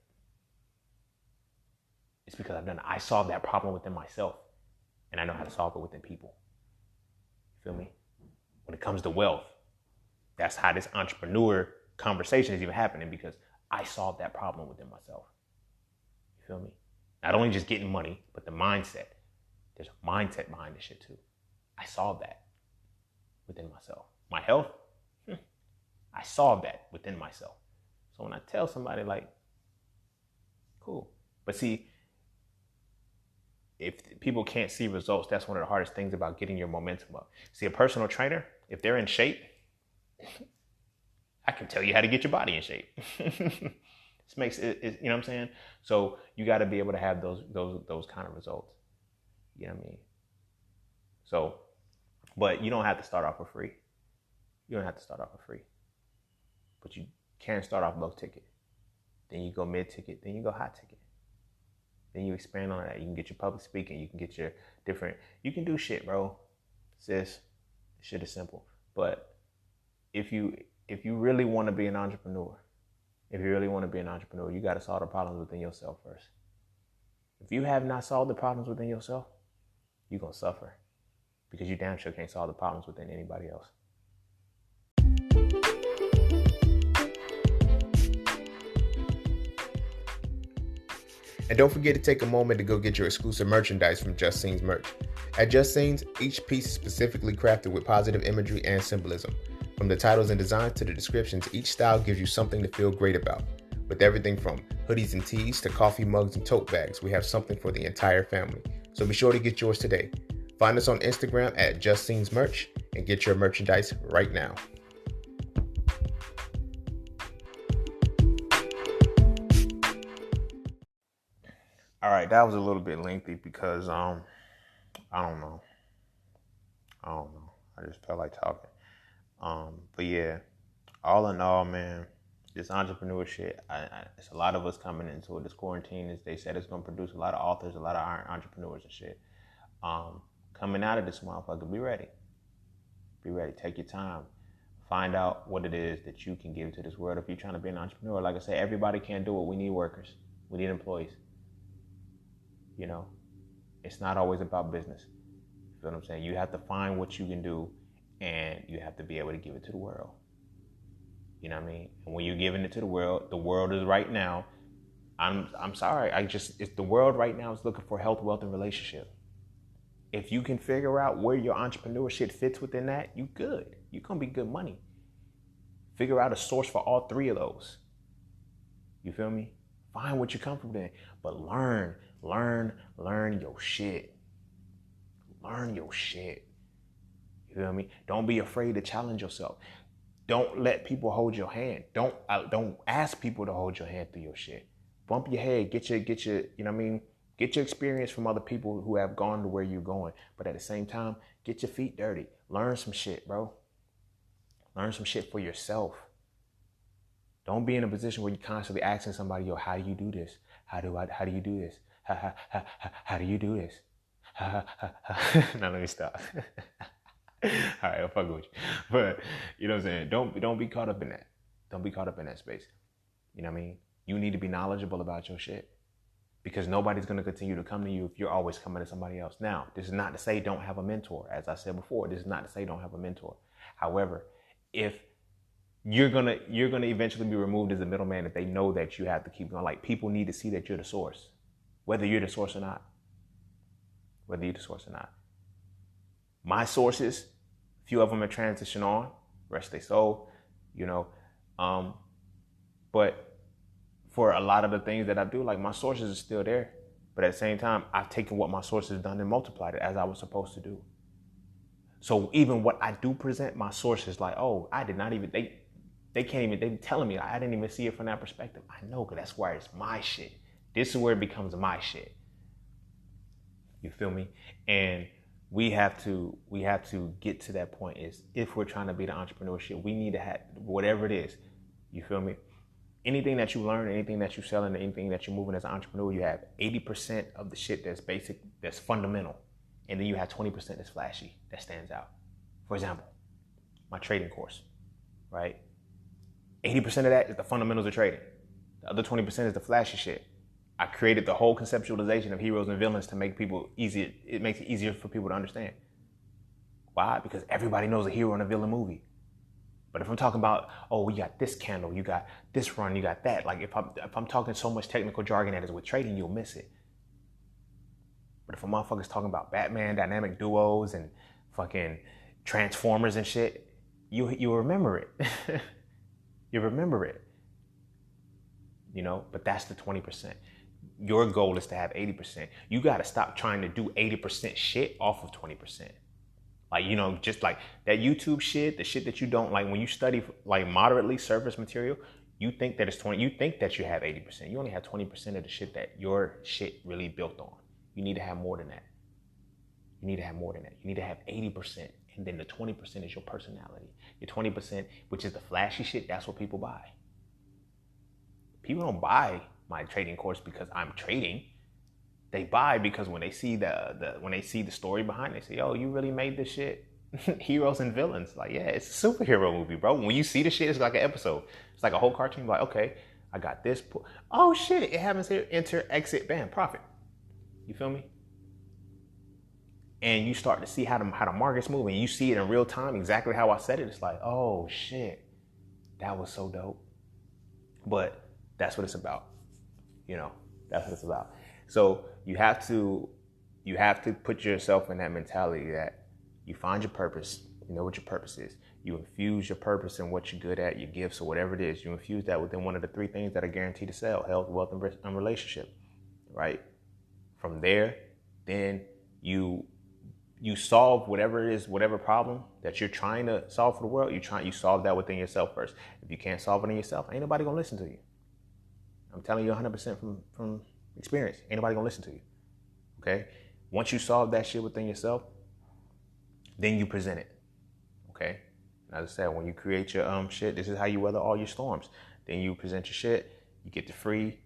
I solved that problem within myself, and I know how to solve it within people. You feel me? When it comes to wealth, that's how this entrepreneur conversation is even happening because I solved that problem within myself. You feel me? Not only just getting money, but the mindset. There's a mindset behind this shit too. I solved that within myself. My health, I solved that within myself. So when I tell somebody like, cool. But see, if people can't see results, that's one of the hardest things about getting your momentum up. See, a personal trainer, if they're in shape, I can tell you how to get your body in shape. This makes it, you know what I'm saying? So you got to be able to have those kind of results. You know what I mean? So, but you don't have to start off for free. You don't have to start off for free. But you can start off low ticket. Then you go mid ticket. Then you go high ticket. Then you expand on that. You can get your public speaking. You can get your different, you can do shit, bro. Sis, shit is simple. But if you really want to be an entrepreneur, you got to solve the problems within yourself first. If you have not solved the problems within yourself, you're going to suffer because you damn sure can't solve the problems within anybody else. And don't forget to take a moment to go get your exclusive merchandise from Just Scenes merch. At Just Scenes, each piece is specifically crafted with positive imagery and symbolism. From the titles and designs to the descriptions, each style gives you something to feel great about. With everything from hoodies and tees to coffee mugs and tote bags, we have something for the entire family. So be sure to get yours today. Find us on Instagram at Just Scenes merch and get your merchandise right now. All right, that was a little bit lengthy because I don't know. I just felt like talking. But yeah, all in all, man, this entrepreneurship, it's a lot of us coming into it. This quarantine, as they said, it's going to produce a lot of authors, a lot of entrepreneurs and shit. Coming out of this motherfucker, be ready. Be ready. Take your time. Find out what it is that you can give to this world. If you're trying to be an entrepreneur, like I said, everybody can't do it. We need workers. We need employees. You know, it's not always about business. You feel what I'm saying? You have to find what you can do and you have to be able to give it to the world. You know what I mean? And when you're giving it to the world is right now, I'm sorry, it's the world right now is looking for health, wealth, and relationship. If you can figure out where your entrepreneurship fits within that, you good. You're gonna be good money. Figure out a source for all three of those. You feel me? Find what you're comfortable in, but learn your shit. Learn your shit. You feel me? Don't be afraid to challenge yourself. Don't let people hold your hand. Don't ask people to hold your hand through your shit. Bump your head. Get your, you know what I mean? Get your experience from other people who have gone to where you're going. But at the same time, get your feet dirty. Learn some shit, bro. Learn some shit for yourself. Don't be in a position where you're constantly asking somebody, yo, how do you do this? How do you do this? How do you do this? Now let me stop. All right, I'll fuck with you. But you know what I'm saying? Don't be caught up in that. Don't be caught up in that space. You know what I mean? You need to be knowledgeable about your shit. Because nobody's going to continue to come to you if you're always coming to somebody else. Now, this is not to say don't have a mentor. As I said before, this is not to say don't have a mentor. However, if you're gonna eventually be removed as a middleman if they know that you have to keep going. Like, people need to see that you're the source, whether you're the source or not. Whether you're the source or not. My sources, a few of them are transition on, rest their soul, you know. But for a lot of the things that I do, like, my sources are still there. But at the same time, I've taken what my sources done and multiplied it as I was supposed to do. So even what I do present, my sources like, oh, I did not even, they can't even, they telling me I didn't even see it from that perspective. I know, because that's where it's my shit. This is where it becomes my shit. You feel me? And we have to get to that point is if we're trying to be the entrepreneurship, we need to have whatever it is. You feel me? Anything that you learn, anything that you sell, and anything that you're moving as an entrepreneur, you have 80% of the shit that's basic, that's fundamental. And then you have 20% that's flashy, that stands out. For example, my trading course, right? 80% of that is the fundamentals of trading. The other 20% is the flashy shit. I created the whole conceptualization of heroes and villains to make people easier. It makes it easier for people to understand. Why? Because everybody knows a hero and a villain movie. But if I'm talking about, oh, you got this candle, you got this run, you got that. Like if I'm talking so much technical jargon that is with trading, you'll miss it. But if a motherfucker's talking about Batman, dynamic duos, and fucking Transformers and shit, you remember it. You remember it. You know, but that's the 20%. Your goal is to have 80%. You got to stop trying to do 80% shit off of 20%. Like, you know, just like that YouTube shit, the shit that you don't like when you study like moderately surface material, you think that it's 20, you think that you have 80%. You only have 20% of the shit that your shit really built on. You need to have more than that. You need to have more than that. You need to have 80%. And then the 20% is your personality. Your 20%, which is the flashy shit, that's what people buy. People don't buy my trading course because I'm trading. They buy because when they see the story behind it, they say, "Oh, you really made this shit." Heroes and villains. Like, yeah, it's a superhero movie, bro. When you see the shit, it's like an episode. It's like a whole cartoon. Like, okay, I got this. Oh shit, it happens here. Enter, exit, bam, profit. You feel me? And you start to see how the market's moving. You see it in real time, exactly how I said it. It's like, oh shit, that was so dope. But that's what it's about. You know, that's what it's about. So you have to put yourself in that mentality that you find your purpose. You know what your purpose is. You infuse your purpose in what you're good at, your gifts, or whatever it is. You infuse that within one of the three things that are guaranteed to sell: health, wealth, and relationship. Right? From there, then you solve whatever it is, whatever problem that you're trying to solve for the world. You solve that within yourself first. If you can't solve it in yourself, ain't nobody gonna listen to you. I'm telling you 100% from experience. Ain't nobody gonna listen to you. Okay? Once you solve that shit within yourself, then you present it. Okay? And as I said, when you create your shit, this is how you weather all your storms. Then you present your shit. You get the free,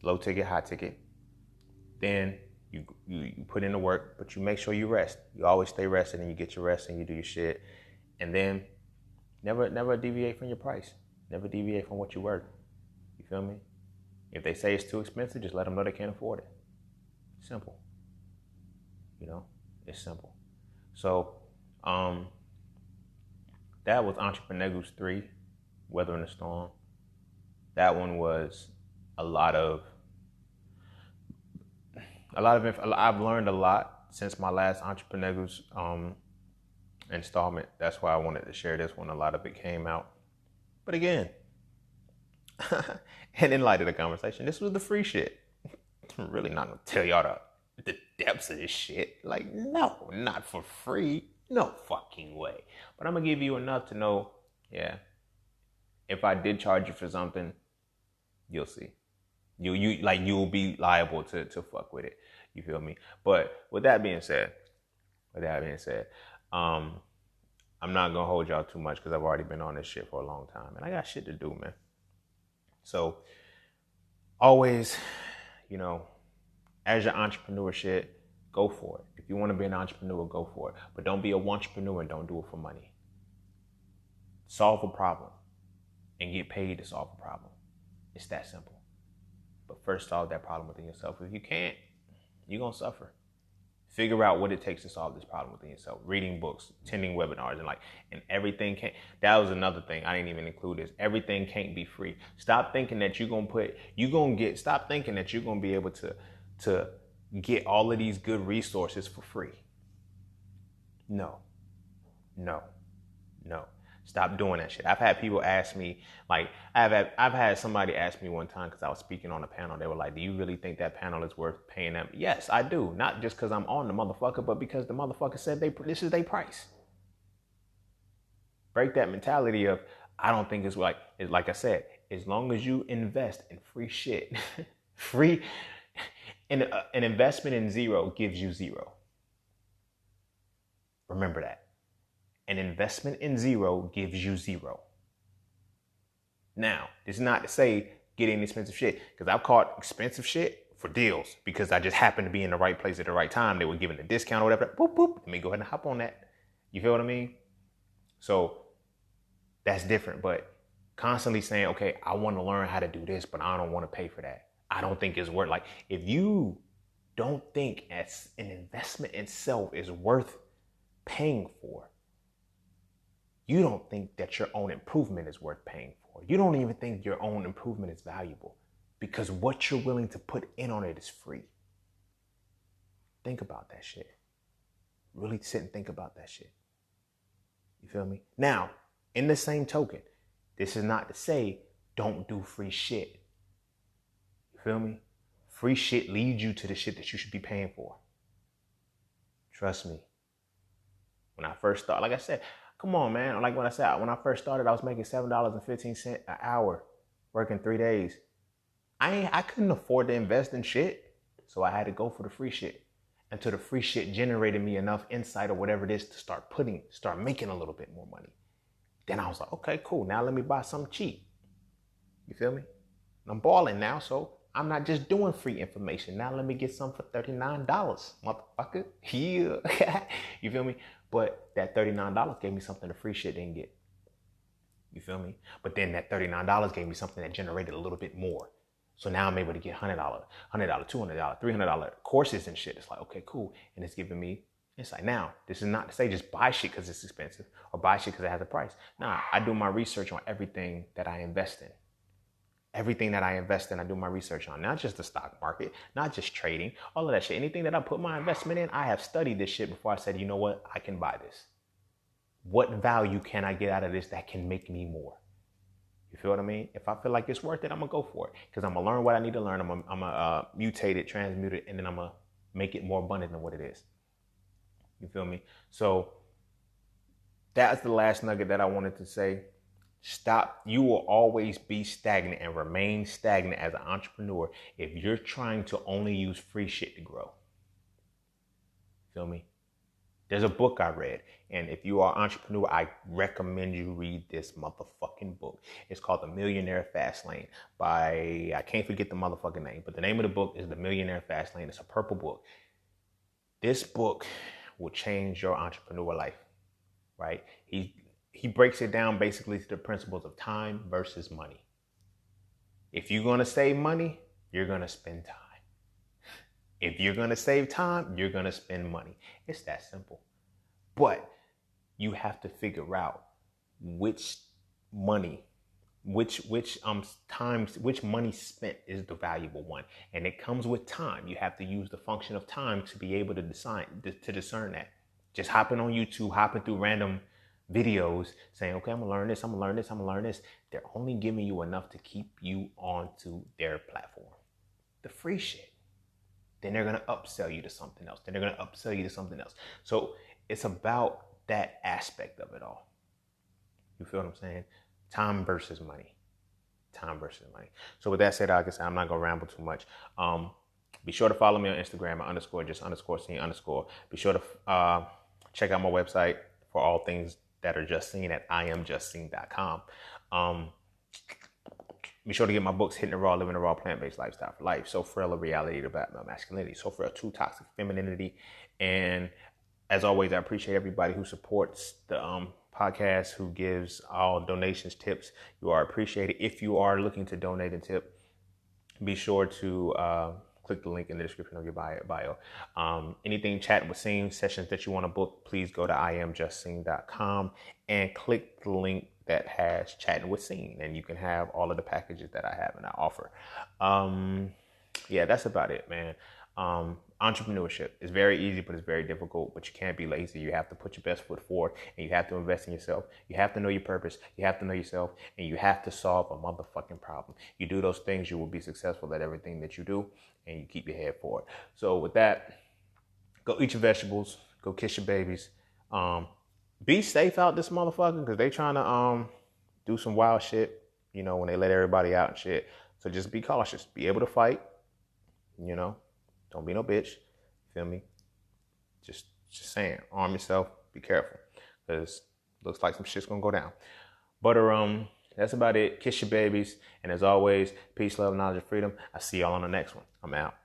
low ticket, high ticket. Then you put in the work, but you make sure you rest. You always stay rested, and you get your rest, and you do your shit. And then never deviate from your price. Never deviate from what you're worth. You feel me? If they say it's too expensive, just let them know they can't afford it. Simple. You know, it's simple. So, that was EntrepreNEGUS 3, Weathering the Storm. That one was a lot of I've learned a lot since my last EntrepreNEGUS installment. That's why I wanted to share this one. A lot of it came out. But again, and in light of the conversation, this was the free shit. I'm really not gonna tell y'all the depths of this shit. Like, no, not for free. No fucking way. But I'm gonna give you enough to know, yeah, if I did charge you for something, you'll see. You'll be liable to fuck with it. You feel me? But with that being said, I'm not gonna hold y'all too much because I've already been on this shit for a long time and I got shit to do, man. So always, you know, as your entrepreneur shit, go for it. If you want to be an entrepreneur, go for it. But don't be a entrepreneur and don't do it for money. Solve a problem and get paid to solve a problem. It's that simple. But first solve that problem within yourself. If you can't, you're going to suffer. Figure out what it takes to solve this problem within yourself. Reading books, attending webinars, and everything can't. That was another thing I didn't even include this. Everything can't be free. Stop thinking that stop thinking that you're going to be able to get all of these good resources for free. No. Stop doing that shit. I've had people ask me, like, I've had somebody ask me one time because I was speaking on a panel. They were like, "Do you really think that panel is worth paying them?" Yes, I do. Not just because I'm on the motherfucker, but because the motherfucker said this is their price. Break that mentality of, I don't think it's like I said, as long as you invest in free shit, an investment in zero gives you zero. Remember that. An investment in zero gives you zero. Now, this is not to say get inexpensive shit, because I've caught expensive shit for deals because I just happened to be in the right place at the right time. They were giving a discount or whatever. Boop, boop. Let me go ahead and hop on that. You feel what I mean? So that's different. But constantly saying, okay, I want to learn how to do this, but I don't want to pay for that. I don't think it's worth, like, if you don't think as an investment itself is worth paying for, You don't think that your own improvement is worth paying for. You don't even think your own improvement is valuable because what you're willing to put in on it is free. Think about that shit. Really sit and think about that shit. You feel me? Now, in the same token, this is not to say don't do free shit. You feel me? Free shit leads you to the shit that you should be paying for. Trust me. When I first started, like I said, come on, man. Like when I first started, I was making $7.15 an hour, working 3 days. I couldn't afford to invest in shit, so I had to go for the free shit until the free shit generated me enough insight or whatever it is to start making a little bit more money. Then I was like, okay, cool. Now let me buy something cheap. You feel me? I'm balling now, so I'm not just doing free information. Now let me get some for $39, motherfucker. Yeah. You feel me? But that $39 gave me something the free shit didn't get. You feel me? But then that $39 gave me something that generated a little bit more. So now I'm able to get $100, $200, $300 courses and shit. It's like, okay, cool. And it's giving me insight. Now, this is not to say just buy shit because it's expensive or buy shit because it has a price. Nah, I do my research on everything that I invest in. Everything that I invest in, I do my research on. Not just the stock market, not just trading, all of that shit. Anything that I put my investment in, I have studied this shit before I said, you know what, I can buy this. What value can I get out of this that can make me more? You feel what I mean? If I feel like it's worth it, I'm going to go for it. Because I'm going to learn what I need to learn. I'm going to mutate it, transmute it, and then I'm going to make it more abundant than what it is. You feel me? So that's the last nugget that I wanted to say. Stop. You will always be stagnant and remain stagnant as an entrepreneur if you're trying to only use free shit to grow. Feel me? There's a book I read, and if you are an entrepreneur, I recommend you read this motherfucking book. It's called The Millionaire Fast Lane by, I can't forget the motherfucking name, but the name of the book is The Millionaire Fast Lane. It's a purple book. This book will change your entrepreneur life, right? He breaks it down basically to the principles of time versus money. If you're going to save money, you're going to spend time. If you're going to save time, you're going to spend money. It's that simple. But you have to figure out which money, which money spent is the valuable one. And it comes with time. You have to use the function of time to be able to discern that. Just hopping on YouTube, hopping through random videos saying, okay, I'm going to learn this, I'm going to learn this, I'm going to learn this. They're only giving you enough to keep you onto their platform. The free shit. Then they're going to upsell you to something else. Then they're going to upsell you to something else. So it's about that aspect of it all. You feel what I'm saying? Time versus money. Time versus money. So with that said, like I said, I'm not going to ramble too much. Be sure to follow me on Instagram _just_scene_. Be sure to check out my website for all things that are just seen at IamJustSeen.com. Be sure to get my books, Hitting the Raw, Living the Raw, Plant-Based Lifestyle for Life. So Frail, a Reality to Battle Masculinity. So Frail, Too Toxic Femininity. And as always, I appreciate everybody who supports the podcast, who gives all donations, tips. You are appreciated. If you are looking to donate and tip, be sure to click the link in the description of your bio. Anything chat with Scene, sessions that you want to book, please go to IamJustScene.com and click the link that has Chatting with Scene, and you can have all of the packages that I have and I offer. Yeah, that's about it, man. Entrepreneurship is very easy, but it's very difficult. But you can't be lazy. You have to put your best foot forward, and you have to invest in yourself. You have to know your purpose. You have to know yourself, and you have to solve a motherfucking problem. You do those things, you will be successful at everything that you do, and you keep your head forward. So with that, go eat your vegetables. Go kiss your babies. Be safe out this motherfucker, because they trying to do some wild shit, you know, when they let everybody out and shit. So just be cautious. Be able to fight, you know. Don't be no bitch. Feel me? Just saying. Arm yourself. Be careful, because looks like some shit's gonna go down. But that's about it. Kiss your babies. And as always, peace, love, knowledge, and freedom. I'll see y'all on the next one. I'm out.